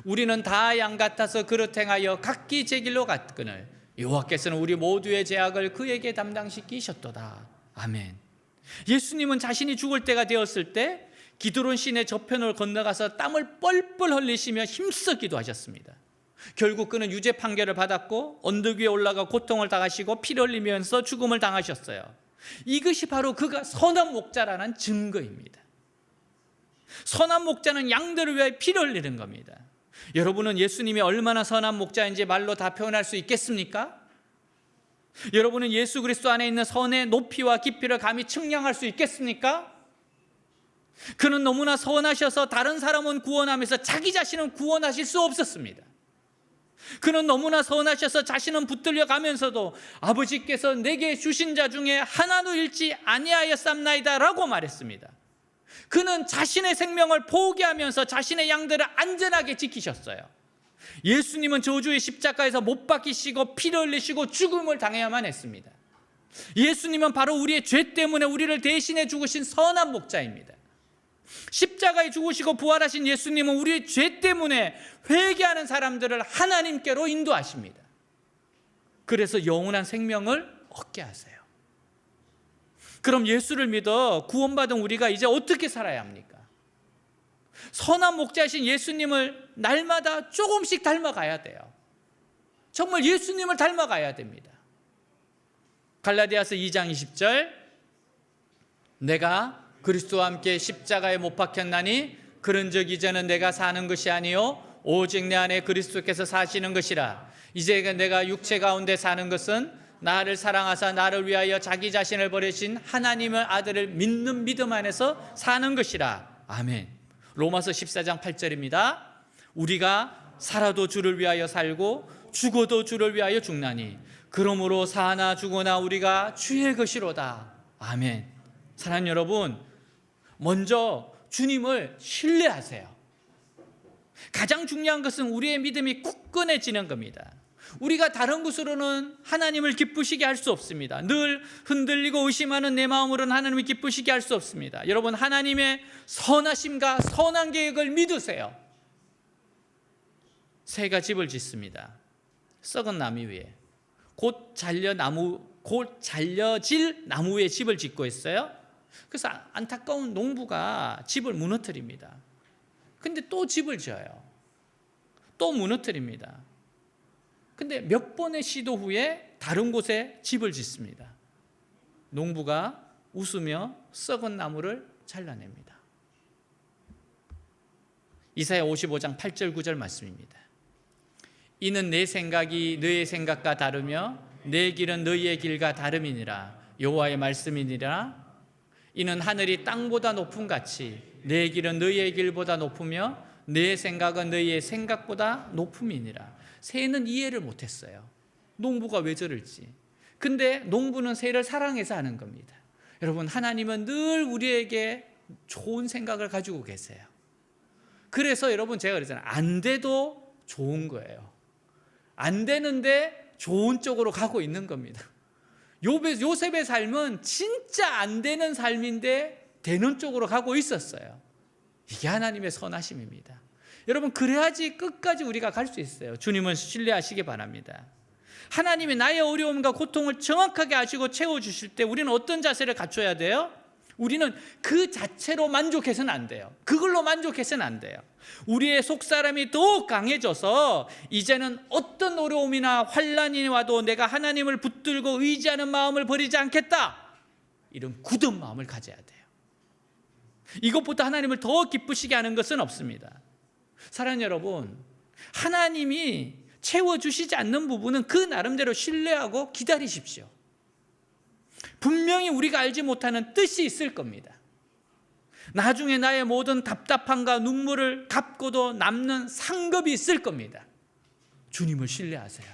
Speaker 2: 우리는 다 양 같아서 그릇 행하여 각기 제 길로 갔거늘 여호와께서는 우리 모두의 죄악을 그에게 담당시키셨도다. 아멘. 예수님은 자신이 죽을 때가 되었을 때 기드론 시내 저편을 건너가서 땀을 뻘뻘 흘리시며 힘써 기도하셨습니다. 결국 그는 유죄 판결을 받았고 언덕 위에 올라가 고통을 당하시고 피를 흘리면서 죽음을 당하셨어요. 이것이 바로 그가 선한 목자라는 증거입니다. 선한 목자는 양들을 위하여 피를 흘리는 겁니다. 여러분은 예수님이 얼마나 선한 목자인지 말로 다 표현할 수 있겠습니까? 여러분은 예수 그리스도 안에 있는 선의 높이와 깊이를 감히 측량할 수 있겠습니까? 그는 너무나 선하셔서 다른 사람은 구원하면서 자기 자신은 구원하실 수 없었습니다. 그는 너무나 선하셔서 자신은 붙들려 가면서도 아버지께서 내게 주신 자 중에 하나도 잃지 아니하였삼나이다 라고 말했습니다. 그는 자신의 생명을 포기하면서 자신의 양들을 안전하게 지키셨어요. 예수님은 저주의 십자가에서 못 박히시고 피를 흘리시고 죽음을 당해야만 했습니다. 예수님은 바로 우리의 죄 때문에 우리를 대신해 죽으신 선한 목자입니다. 십자가에 죽으시고 부활하신 예수님은 우리의 죄 때문에 회개하는 사람들을 하나님께로 인도하십니다. 그래서 영원한 생명을 얻게 하세요. 그럼 예수를 믿어 구원받은 우리가 이제 어떻게 살아야 합니까? 선한 목자이신 예수님을 날마다 조금씩 닮아가야 돼요. 정말 예수님을 닮아가야 됩니다. 갈라디아서 2장 20절 내가 그리스도와 함께 십자가에 못 박혔나니 그런즉 이제는 내가 사는 것이 아니요 오직 내 안에 그리스도께서 사시는 것이라. 이제 내가 육체 가운데 사는 것은 나를 사랑하사 나를 위하여 자기 자신을 버리신 하나님의 아들을 믿는 믿음 안에서 사는 것이라. 아멘. 로마서 14장 8절입니다. 우리가 살아도 주를 위하여 살고 죽어도 주를 위하여 죽나니 그러므로 사나 죽으나 우리가 주의 것이로다. 아멘. 사랑하는 여러분, 먼저 주님을 신뢰하세요. 가장 중요한 것은 우리의 믿음이 굳건해지는 겁니다. 우리가 다른 것으로는 하나님을 기쁘시게 할 수 없습니다. 늘 흔들리고 의심하는 내 마음으로는 하나님을 기쁘시게 할 수 없습니다. 여러분, 하나님의 선하심과 선한 계획을 믿으세요. 새가 집을 짓습니다. 썩은 나무 위에 곧 잘려질 나무 위에 집을 짓고 있어요. 그래서 안타까운 농부가 집을 무너뜨립니다. 근데 또 집을 지어요. 또 무너뜨립니다. 근데 몇 번의 시도 후에 다른 곳에 집을 짓습니다. 농부가 웃으며 썩은 나무를 잘라냅니다. 이사야 55장 8절 9절 말씀입니다. 이는 내 생각이 너의 생각과 다르며 내 길은 너희의 길과 다름이니라. 여호와의 말씀이니라. 이는 하늘이 땅보다 높음 같이 내 길은 너희의 길보다 높으며 내 생각은 너희의 생각보다 높음이니라. 새는 이해를 못했어요. 농부가 왜 저럴지. 근데 농부는 새를 사랑해서 하는 겁니다. 여러분, 하나님은 늘 우리에게 좋은 생각을 가지고 계세요. 그래서 여러분, 제가 그랬잖아요. 안 돼도 좋은 거예요. 안 되는데 좋은 쪽으로 가고 있는 겁니다. 요셉의 삶은 진짜 안 되는 삶인데 되는 쪽으로 가고 있었어요. 이게 하나님의 선하심입니다. 여러분, 그래야지 끝까지 우리가 갈 수 있어요. 주님을 신뢰하시기 바랍니다. 하나님이 나의 어려움과 고통을 정확하게 아시고 채워주실 때 우리는 어떤 자세를 갖춰야 돼요? 우리는 그 자체로 만족해서는 안 돼요. 그걸로 만족해서는 안 돼요. 우리의 속사람이 더욱 강해져서 이제는 어떤 어려움이나 환난이 와도 내가 하나님을 붙들고 의지하는 마음을 버리지 않겠다. 이런 굳은 마음을 가져야 돼요. 이것보다 하나님을 더 기쁘시게 하는 것은 없습니다. 사랑하는 여러분, 하나님이 채워주시지 않는 부분은 그 나름대로 신뢰하고 기다리십시오. 분명히 우리가 알지 못하는 뜻이 있을 겁니다. 나중에 나의 모든 답답함과 눈물을 갚고도 남는 상급이 있을 겁니다. 주님을 신뢰하세요.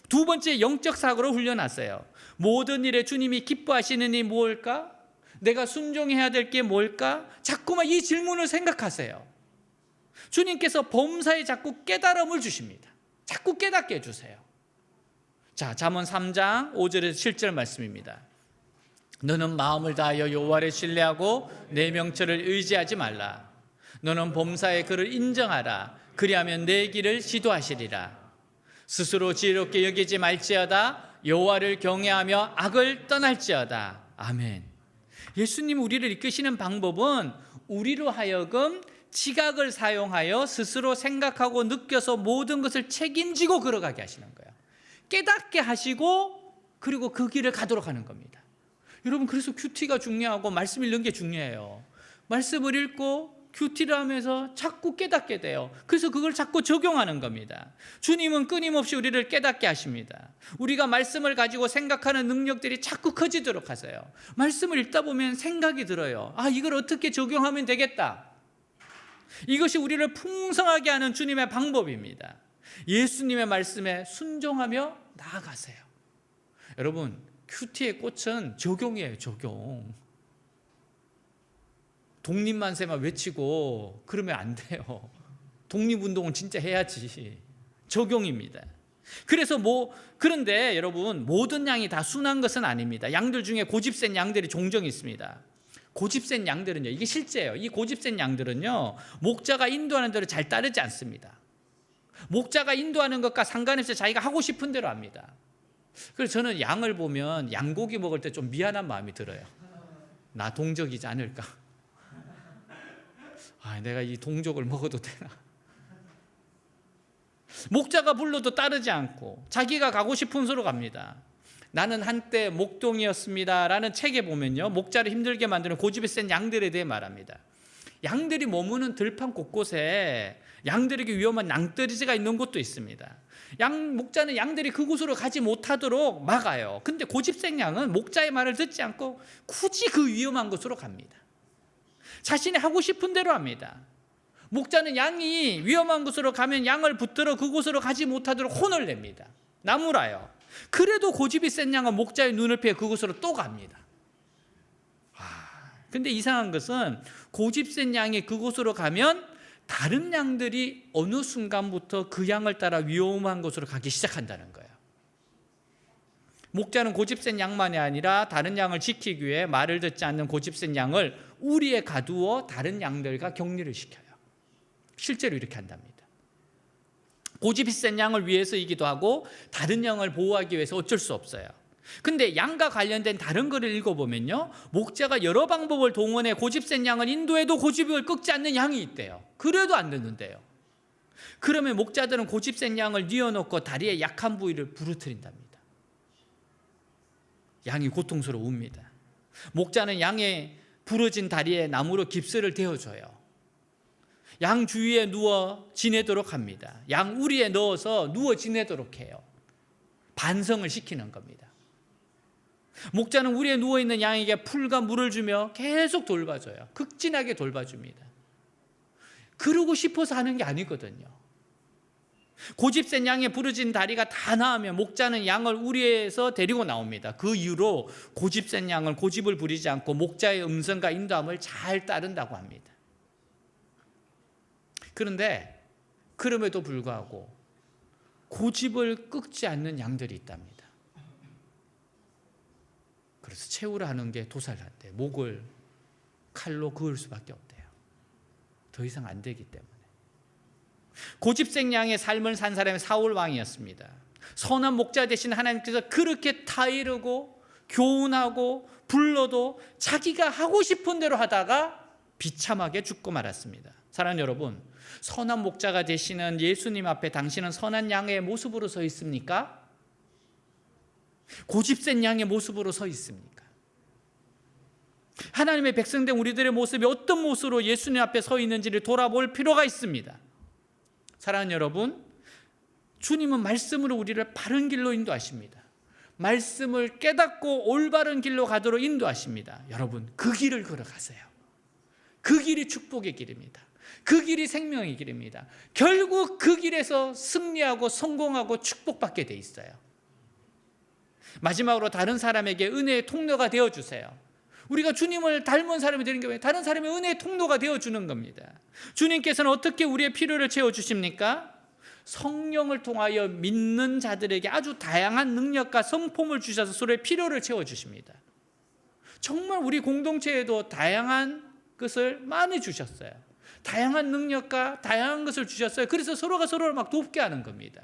Speaker 2: 두 번째 영적 사고로 훈련하세요. 모든 일에 주님이 기뻐하시는 일이 뭘까? 내가 순종해야 될 게 뭘까? 자꾸만 이 질문을 생각하세요. 주님께서 범사에 자꾸 깨달음을 주십니다. 자꾸 깨닫게 해주세요. 자, 잠언 3장 5절에서 7절 말씀입니다. 너는 마음을 다하여 여호와를 신뢰하고 내 명철을 의지하지 말라. 너는 범사에 그를 인정하라. 그리하면 내 길을 지도하시리라. 스스로 지혜롭게 여기지 말지어다. 여호와를 경외하며 악을 떠날지어다. 아멘. 예수님 우리를 이끄시는 방법은 우리로 하여금 지각을 사용하여 스스로 생각하고 느껴서 모든 것을 책임지고 걸어가게 하시는 거예요. 깨닫게 하시고 그리고 그 길을 가도록 하는 겁니다. 여러분, 그래서 큐티가 중요하고 말씀 읽는 게 중요해요. 말씀을 읽고 큐티를 하면서 자꾸 깨닫게 돼요. 그래서 그걸 자꾸 적용하는 겁니다. 주님은 끊임없이 우리를 깨닫게 하십니다. 우리가 말씀을 가지고 생각하는 능력들이 자꾸 커지도록 하세요. 말씀을 읽다 보면 생각이 들어요. 아, 이걸 어떻게 적용하면 되겠다. 이것이 우리를 풍성하게 하는 주님의 방법입니다. 예수님의 말씀에 순종하며 나아가세요. 여러분, 큐티의 꽃은 적용이에요. 적용. 독립만세만 외치고 그러면 안 돼요. 독립운동은 진짜 해야지. 적용입니다. 그래서 그런데 여러분, 모든 양이 다 순한 것은 아닙니다. 양들 중에 고집센 양들이 종종 있습니다. 고집센 양들은요, 이게 실제예요. 이 고집센 양들은요, 목자가 인도하는 대로 잘 따르지 않습니다. 목자가 인도하는 것과 상관없이 자기가 하고 싶은 대로 합니다. 그래서 저는 양을 보면 양고기 먹을 때 좀 미안한 마음이 들어요. 나 동족이지 않을까? 아, 내가 이 동족을 먹어도 되나? 목자가 불러도 따르지 않고 자기가 가고 싶은 소로 갑니다. 나는 한때 목동이었습니다 라는 책에 보면요, 목자를 힘들게 만드는 고집이 센 양들에 대해 말합니다. 양들이 머무는 들판 곳곳에 양들에게 위험한 낭떠러지가 있는 곳도 있습니다. 목자는 양들이 그곳으로 가지 못하도록 막아요. 근데 고집센 양은 목자의 말을 듣지 않고 굳이 그 위험한 곳으로 갑니다. 자신이 하고 싶은 대로 합니다. 목자는 양이 위험한 곳으로 가면 양을 붙들어 그곳으로 가지 못하도록 혼을 냅니다. 나무라요. 그래도 고집이 센 양은 목자의 눈을 피해 그곳으로 또 갑니다. 근데 이상한 것은 고집 센 양이 그곳으로 가면 다른 양들이 어느 순간부터 그 양을 따라 위험한 곳으로 가기 시작한다는 거예요. 목자는 고집 센 양만이 아니라 다른 양을 지키기 위해 말을 듣지 않는 고집 센 양을 우리에 가두어 다른 양들과 격리를 시켜요. 실제로 이렇게 한답니다. 고집이 센 양을 위해서이기도 하고 다른 양을 보호하기 위해서 어쩔 수 없어요. 근데 양과 관련된 다른 글을 읽어보면요, 목자가 여러 방법을 동원해 고집센 양을 인도해도 고집을 꺾지 않는 양이 있대요. 그래도 안 듣는데요. 그러면 목자들은 고집센 양을 뉘어놓고 다리의 약한 부위를 부러뜨린답니다. 양이 고통스러웁니다. 목자는 양의 부러진 다리에 나무로 깁스를 대어줘요. 양 주위에 누워 지내도록 합니다. 양 우리에 넣어서 누워 지내도록 해요. 반성을 시키는 겁니다. 목자는 우리에 누워있는 양에게 풀과 물을 주며 계속 돌봐줘요. 극진하게 돌봐줍니다. 그러고 싶어서 하는 게 아니거든요. 고집센 양의 부러진 다리가 다 나으면 목자는 양을 우리에서 데리고 나옵니다. 그 이후로 고집센 양은 고집을 부리지 않고 목자의 음성과 인도함을 잘 따른다고 합니다. 그런데 그럼에도 불구하고 고집을 꺾지 않는 양들이 있답니다. 그래서 채우라 하는 게 도살한대. 목을 칼로 그을 수밖에 없대요. 더 이상 안 되기 때문에. 고집센 양의 삶을 산 사람이 사울 왕이었습니다. 선한 목자 대신 하나님께서 그렇게 타이르고 교훈하고 불러도 자기가 하고 싶은 대로 하다가 비참하게 죽고 말았습니다. 사랑하는 여러분, 선한 목자가 되시는 예수님 앞에 당신은 선한 양의 모습으로 서 있습니까? 고집센 양의 모습으로 서 있습니까? 하나님의 백성된 우리들의 모습이 어떤 모습으로 예수님 앞에 서 있는지를 돌아볼 필요가 있습니다. 사랑하는 여러분, 주님은 말씀으로 우리를 바른 길로 인도하십니다. 말씀을 깨닫고 올바른 길로 가도록 인도하십니다. 여러분, 그 길을 걸어가세요. 그 길이 축복의 길입니다. 그 길이 생명의 길입니다. 결국 그 길에서 승리하고 성공하고 축복받게 돼 있어요. 마지막으로 다른 사람에게 은혜의 통로가 되어주세요. 우리가 주님을 닮은 사람이 되는 게 왜? 다른 사람의 은혜의 통로가 되어주는 겁니다. 주님께서는 어떻게 우리의 필요를 채워주십니까? 성령을 통하여 믿는 자들에게 아주 다양한 능력과 성품을 주셔서 서로의 필요를 채워주십니다. 정말 우리 공동체에도 다양한 것을 많이 주셨어요. 다양한 능력과 다양한 것을 주셨어요. 그래서 서로가 서로를 막 돕게 하는 겁니다.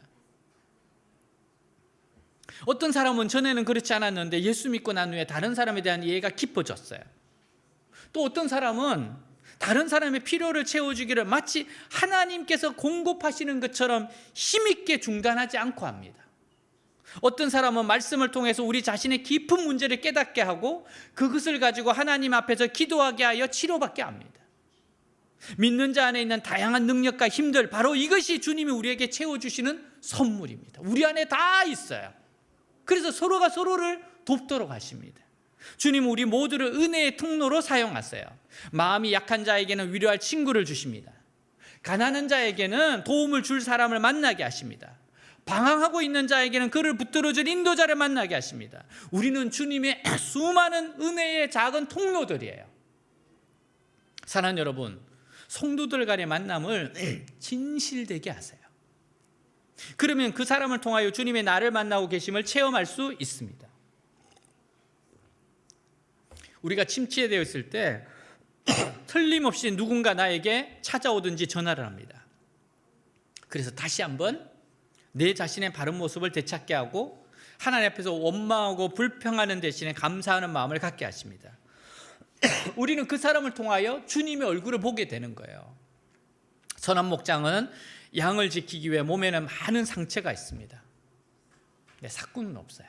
Speaker 2: 어떤 사람은 전에는 그렇지 않았는데 예수 믿고 난 후에 다른 사람에 대한 이해가 깊어졌어요. 또 어떤 사람은 다른 사람의 필요를 채워주기를 마치 하나님께서 공급하시는 것처럼 힘있게 중단하지 않고 합니다. 어떤 사람은 말씀을 통해서 우리 자신의 깊은 문제를 깨닫게 하고 그것을 가지고 하나님 앞에서 기도하게 하여 치료받게 합니다. 믿는 자 안에 있는 다양한 능력과 힘들, 바로 이것이 주님이 우리에게 채워주시는 선물입니다. 우리 안에 다 있어요. 그래서 서로가 서로를 돕도록 하십니다. 주님은 우리 모두를 은혜의 통로로 사용하세요. 마음이 약한 자에게는 위로할 친구를 주십니다. 가난한 자에게는 도움을 줄 사람을 만나게 하십니다. 방황하고 있는 자에게는 그를 붙들어줄 인도자를 만나게 하십니다. 우리는 주님의 수많은 은혜의 작은 통로들이에요. 사랑하는 여러분, 성도들 간의 만남을 진실되게 하세요. 그러면 그 사람을 통하여 주님의 나를 만나고 계심을 체험할 수 있습니다. 우리가 침체되어 있을 때 틀림없이 누군가 나에게 찾아오든지 전화를 합니다. 그래서 다시 한번 내 자신의 바른 모습을 되찾게 하고 하나님 앞에서 원망하고 불평하는 대신에 감사하는 마음을 갖게 하십니다. 우리는 그 사람을 통하여 주님의 얼굴을 보게 되는 거예요. 선한 목장은 양을 지키기 위해 몸에는 많은 상처가 있습니다. 근데 사꾼은 없어요.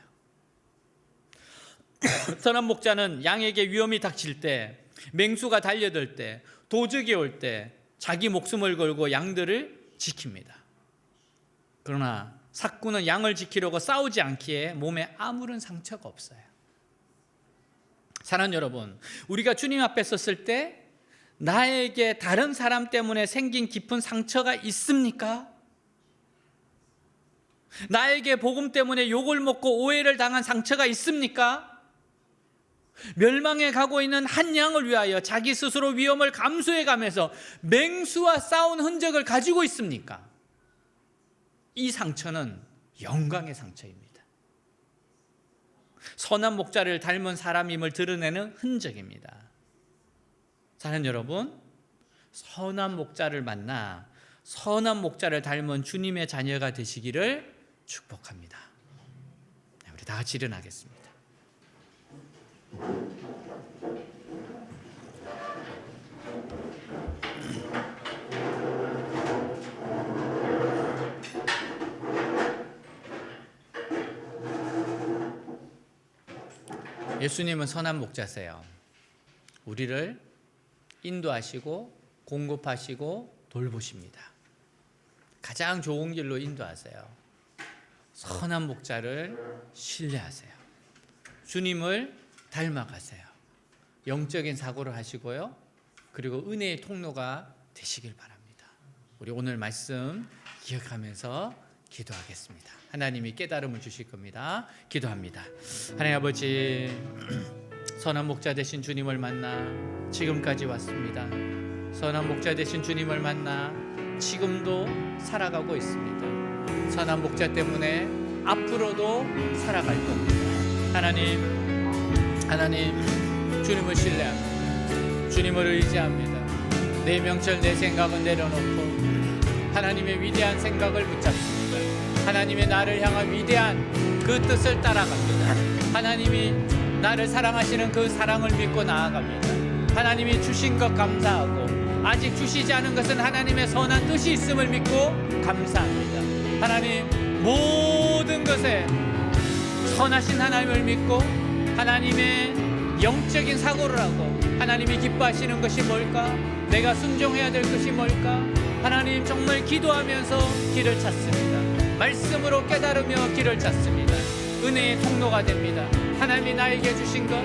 Speaker 2: 선한 목자는 양에게 위험이 닥칠 때, 맹수가 달려들 때, 도적이 올 때 자기 목숨을 걸고 양들을 지킵니다. 그러나 사꾼은 양을 지키려고 싸우지 않기에 몸에 아무런 상처가 없어요. 사랑하는 여러분, 우리가 주님 앞에 섰을 때 나에게 다른 사람 때문에 생긴 깊은 상처가 있습니까? 나에게 복음 때문에 욕을 먹고 오해를 당한 상처가 있습니까? 멸망에 가고 있는 한 양을 위하여 자기 스스로 위험을 감수해 가면서 맹수와 싸운 흔적을 가지고 있습니까? 이 상처는 영광의 상처입니다. 선한 목자를 닮은 사람임을 드러내는 흔적입니다. 사랑하는 여러분, 선한 목자를 만나 선한 목자를 닮은 주님의 자녀가 되시기를 축복합니다. 우리 다 같이 일어나겠습니다. 예수님은 선한 목자세요. 우리를 인도하시고 공급하시고 돌보십니다. 가장 좋은 길로 인도하세요. 선한 목자를 신뢰하세요. 주님을 닮아가세요. 영적인 사고를 하시고요. 그리고 은혜의 통로가 되시길 바랍니다. 우리 오늘 말씀 기억하면서 기도하겠습니다. 하나님이 깨달음을 주실 겁니다. 기도합니다. 하나님 아버지, 선한 목자 되신 주님을 만나 지금까지 왔습니다. 선한 목자 되신 주님을 만나 지금도 살아가고 있습니다. 선한 목자 때문에 앞으로도 살아갈 겁니다. 하나님, 주님을 신뢰합니다. 주님을 의지합니다. 내 명철, 내 생각은 내려놓고 하나님의 위대한 생각을 붙잡습니다. 하나님의 나를 향한 위대한 그 뜻을 따라갑니다. 하나님이 나를 사랑하시는 그 사랑을 믿고 나아갑니다. 하나님이 주신 것 감사하고 아직 주시지 않은 것은 하나님의 선한 뜻이 있음을 믿고 감사합니다. 하나님, 모든 것에 선하신 하나님을 믿고 하나님의 영적인 사고를 하고 하나님이 기뻐하시는 것이 뭘까? 내가 순종해야 될 것이 뭘까? 하나님, 정말 기도하면서 길을 찾습니다. 말씀으로 깨달으며 길을 찾습니다. 은혜의 통로가 됩니다. 하나님이 나에게 주신 것,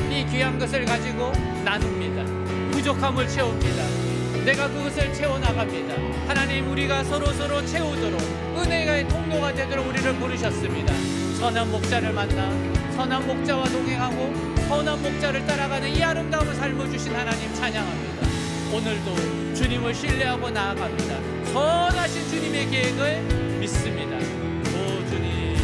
Speaker 2: 이 귀한 것을 가지고 나눕니다. 부족함을 채웁니다. 내가 그것을 채워나갑니다. 하나님, 우리가 서로 채우도록 은혜의 통로가 자가 되도록 우리를 부르셨습니다. 선한 목자를 만나 선한 목자와 동행하고 선한 목자를 따라가는 이 아름다운 삶을 주신 하나님 찬양합니다. 오늘도 주님을 신뢰하고 나아갑니다. 선하신 주님의 계획을 믿습니다. 오 주님,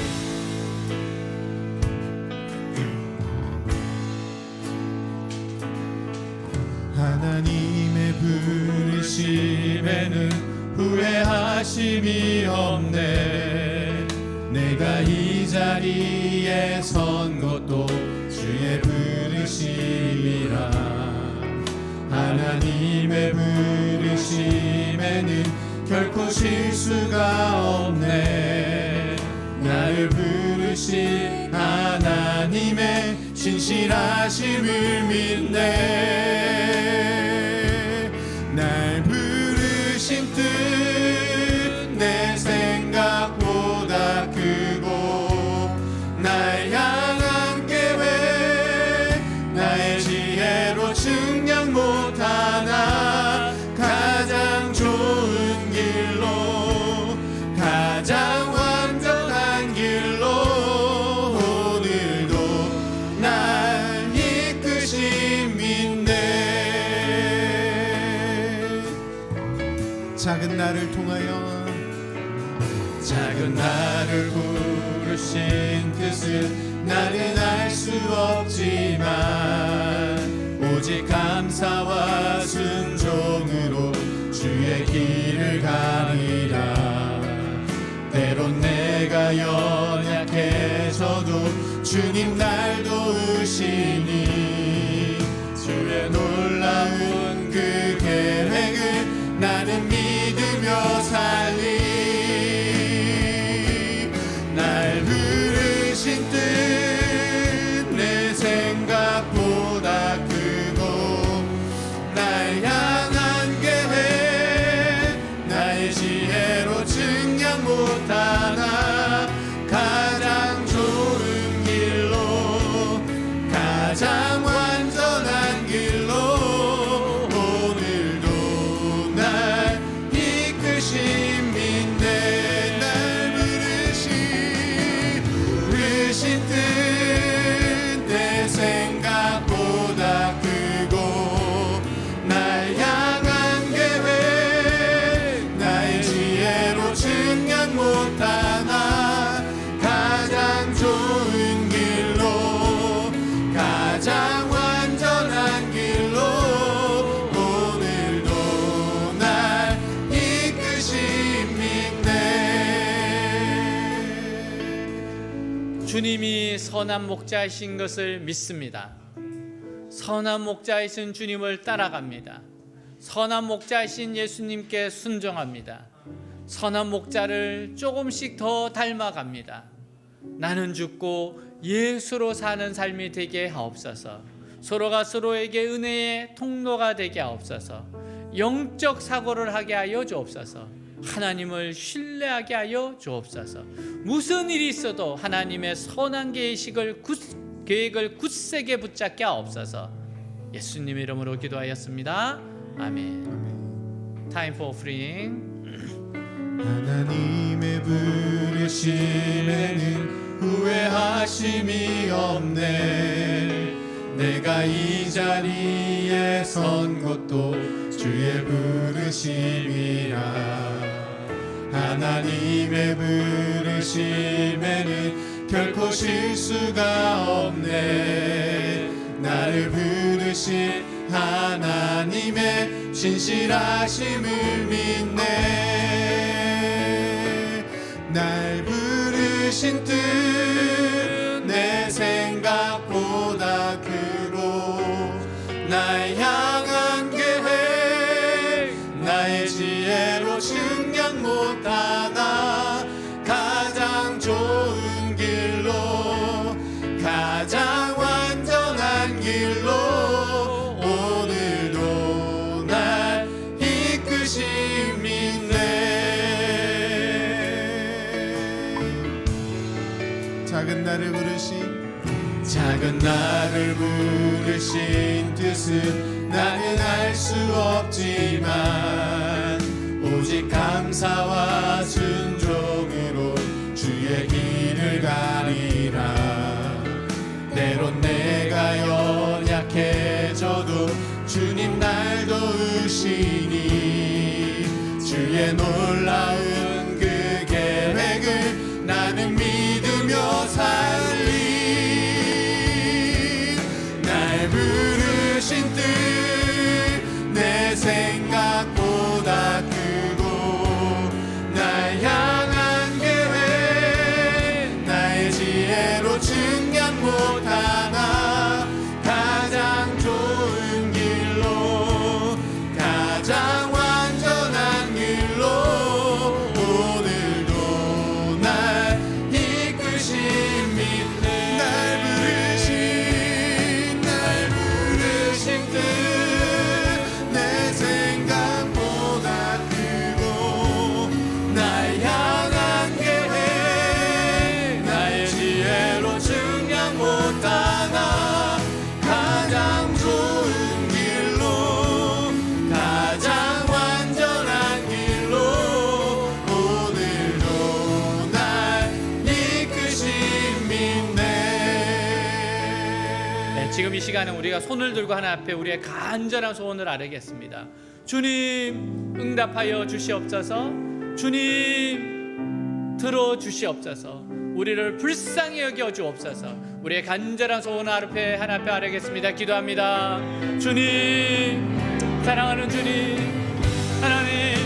Speaker 1: 하나님의 부르심에는 후회하심이 없네. 내가 이 자리에 선 것도 주의 부르심이라. 하나님의 부르심에는 결코 실수가 없네. 나를 부르신 하나님의 신실하심을 믿네. 날 부르신 뜻 내 생각보다 크고 날 향한 계획 나의 지혜로 측량 못하나 가장 좋은 길로 가장 완전한 길로 오늘도 날 이끄신 믿네. 작은 나를 통하여 작은 나를 부르신 뜻은 나는 알 수 없지만 오직 감사와 순종으로 주의 길을 가리라. 때론 내가 연약해져도 주님 날 도우시니 주의 놀라운 그 계획을 나는 믿으며 살리. 날 부르신 뜻 내 생각보다 크고 날 향한 계획 나의 지혜로 측량 못하나 가장 좋은 길로 가장 완전한 길로 오늘도 날 이끄신 믿네. 날 부르신 뜻 내 생각보다 크고 날 향한 계획 나의 지혜로 측량 못하나 가장 좋은 길로 가장 완전한 길로 오늘도 날 이끄신 믿네.
Speaker 2: 주님이 선한 목자이신 것을 믿습니다. 선한 목자이신 주님을 따라갑니다. 선한 목자이신 예수님께 순종합니다. 선한 목자를 조금씩 더 닮아갑니다. 나는 죽고 예수로 사는 삶이 되게 하옵소서. 서로가 서로에게 은혜의 통로가 되게 하옵소서. 영적 사고를 하게 하여 주옵소서. 하나님을 신뢰하게 하여 주옵소서. 무슨 일이 있어도 하나님의 선한 계획을 굳세게 붙잡게 하옵소서. 예수님의 이름으로 기도하였습니다. 아멘. Time for offering.
Speaker 1: 하나님의 부르심에는 후회하심이 없네. 내가 이 자리에 선 것도 주의 부르심이라. 하나님의 부르심에는 결코 실수가 없네. 나를 부르신 하나님의 신실하심을 믿네. 날 부르신 뜻 내 생각보다 크고 날 향한 계획 나의 지혜로 측량 못하나 가장 좋은 길로 가장 완전한 길로 오늘도 날 이끄신 믿네. 작은 나를 부르신 뜻은 나는 알 수 없지만 오직 감사와 순종으로 주 증량 못하나 가장 좋은 길로 가장 완전한 길로 오늘도 날 이끄신 믿네 날 부르신 뜻 내 생각보다 크고 날 향한 계획 나의 지혜로 증량 못하나 가장 좋은 길로 가장 완전한 길로 오늘도 날 이끄신 믿네.
Speaker 2: 네, 지금 이 시간은 우리가 손을 들고 하나님 앞에 우리의 간절한 소원을 아뢰겠습니다. 주님 응답하여 주시옵소서. 주님 들어주시옵소서. 우리를 불쌍히 여겨 주옵소서. 우리의 간절한 소원을 하나님 앞에 아뢰겠습니다. 기도합니다. 주님, 사랑하는 주님, 하나님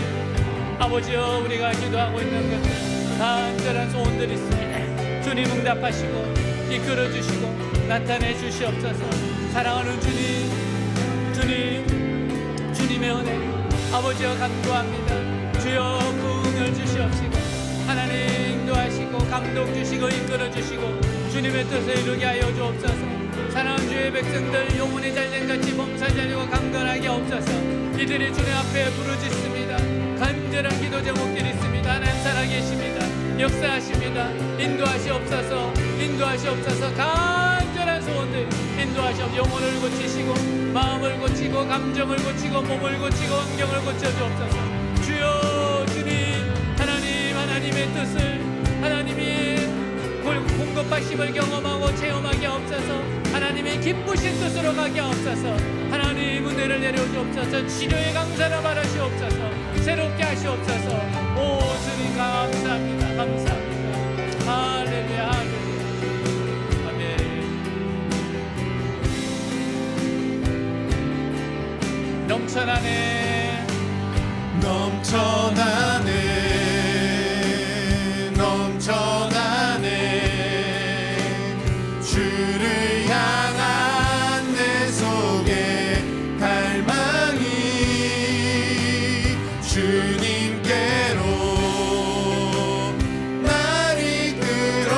Speaker 2: 아버지여, 우리가 기도하고 있는 것들 간절한 소원들이 있습니다. 주님 응답하시고 이끌어 주시고 나타내 주시옵소서. 사랑하는 주님, 주님의 은혜 아버지여 간구합니다. 주여 부응을 주시옵시고 하나님 인도하시고 감동 주시고 이끌어 주시고 주님의 뜻을 이루게 하여 주옵소서. 사랑하는 주의 백성들 영혼이 잘된같이 범사자리고 강건하게 없소서. 이들이 주님 앞에 부르짖습니다. 간절한 기도 제목들이 있습니다. 하나님 살아계십니다. 역사하십니다. 인도하시옵소서. 간절한 소원들 인도하시옵소서. 영혼을 고치시고 마음을 고치고 감정을 고치고 몸을 고치고 환경을 고쳐주옵소서. 주여 주님, 하나님의 뜻을 하나님이 공급하심을 경험하고 체험하게 하옵소서. 하나님의 기쁘신 뜻으로 가게 하옵소서. 하나님 은혜를 내려주옵소서. 치료의 강사를 바라시옵소서. 새롭게 하시옵소서. 오 주님 감사합니다. 할렐루야 아멘. 넘쳐나네
Speaker 1: 주를 향한 내 속에 갈망이 주님께로 날 이끌어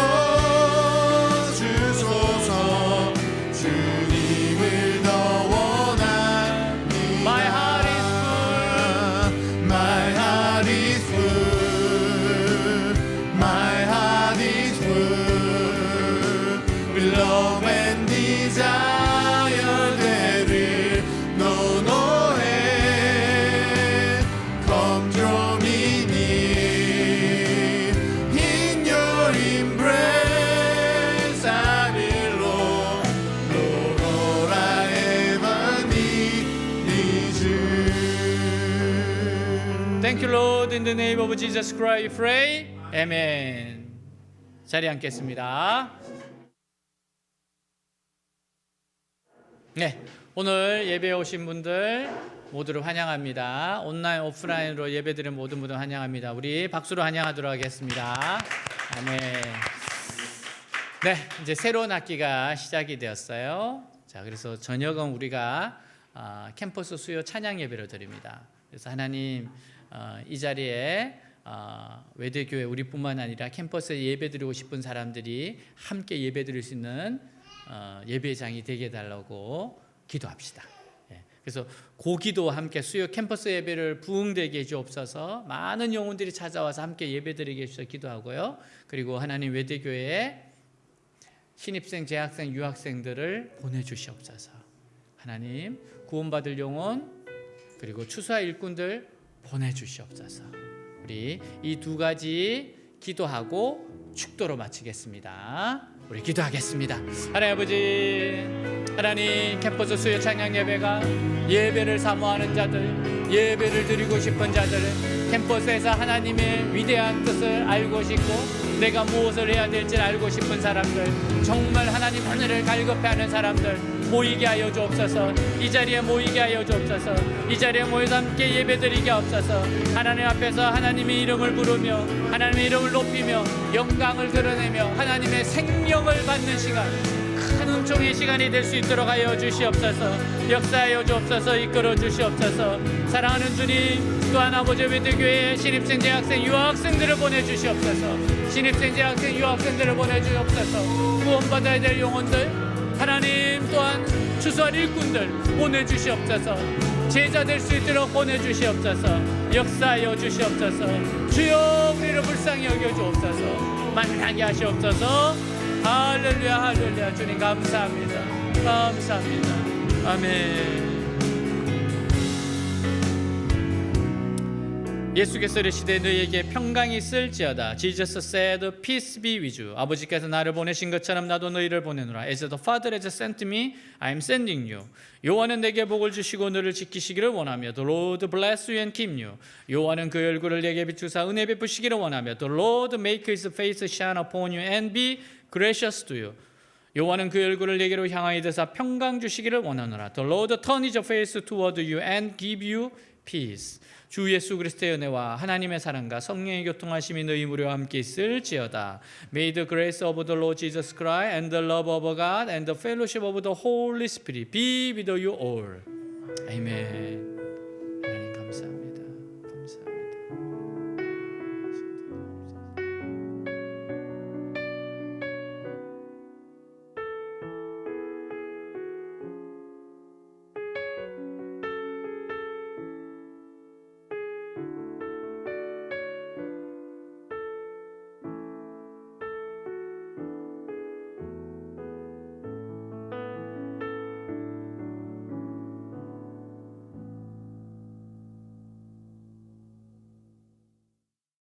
Speaker 1: 주소서. 주님을 더 원합니다. My heart is full with love and desire 대를 너너해. Come draw me near in your embrace. I belong. Lord, all I ever need you.
Speaker 2: Thank you Lord. In the name of Jesus Christ we pray. Amen. 자리에 앉겠습니다. 네, 오늘 예배에 오신 분들 모두를 환영합니다. 온라인 오프라인으로 예배드린 모든 분들 환영합니다. 우리 박수로 환영하도록 하겠습니다. 아멘. 네, 이제 새로운 학기가 시작이 되었어요. 자, 그래서 저녁은 우리가 캠퍼스 수요 찬양 예배를 드립니다. 그래서 하나님 이 자리에 외대교회 우리뿐만 아니라 캠퍼스에 예배드리고 싶은 사람들이 함께 예배드릴 수 있는 예배장이 되게 해달라고 기도합시다. 그래서 고기도와 함께 수요 캠퍼스 예배를 부흥되게 해주옵소서. 많은 영혼들이 찾아와서 함께 예배드리게 해주셔서 기도하고요. 그리고 하나님 외대교회에 신입생, 재학생, 유학생들을 보내주시옵소서. 하나님 구원받을 영혼 그리고 추수할 일꾼들 보내주시옵소서. 우리 이 두 가지 기도하고 축도로 마치겠습니다. 우리 기도하겠습니다. 하나님 아버지, 하나님 캠퍼스 수요 찬양 예배가 예배를 사모하는 자들, 예배를 드리고 싶은 자들, 캠퍼스에서 하나님의 위대한 뜻을 알고 싶고 내가 무엇을 해야 될지 알고 싶은 사람들, 정말 하나님 하늘을 갈급해하는 사람들, 모이게 하여 주옵소서. 이 자리에 모이게 하여 주옵소서. 이 자리에 모여서 함께 예배드리게 하옵소서. 하나님 앞에서 하나님의 이름을 부르며 하나님의 이름을 높이며 영광을 드러내며 하나님의 생명을 받는 시간, 큰 은총의 시간이 될 수 있도록 하여 주시옵소서. 역사하여 주옵소서. 이끌어 주시옵소서. 사랑하는 주님, 또한 아버지 베드교회 신입생 재학생 유학생들을 보내주시옵소서. 신입생 재학생 유학생들을 보내주옵소서. 구원받아야 될 영혼들, 하나님 또한 추수할 일꾼들 보내주시옵소서. 제자 될 수 있도록 보내주시옵소서. 역사하여 주시옵소서. 주여 우리를 불쌍히 여겨주옵소서. 만나게 하시옵소서. 할렐루야 할렐루야. 주님 감사합니다. 감사합니다. 아멘. 예수께서 이르시되 너희에게 평강이 있을지어다. Jesus said, peace be with you. 아버지께서 나를 보내신 것처럼 나도 너희를 보내노라. As the Father has sent me, I am sending you. 여호와는 내게 복을 주시고 너를 지키시기를 원하며 The Lord bless you and keep you. 여호와는 그 얼굴을 내게 비추사 은혜 베푸시기를 원하며 The Lord make his face shine upon you and be gracious to you. 여호와는 그 얼굴을 내게로 향하여 드사 평강 주시기를 원하노라. The Lord turn his face toward you and give you peace. 주 예수 그리스도의 은혜와 하나님의 사랑과 성령의 교통하심이 너희 무리와 함께 있을지어다. May the grace of the Lord Jesus Christ and the love of God and the fellowship of the Holy Spirit be with you all. Amen.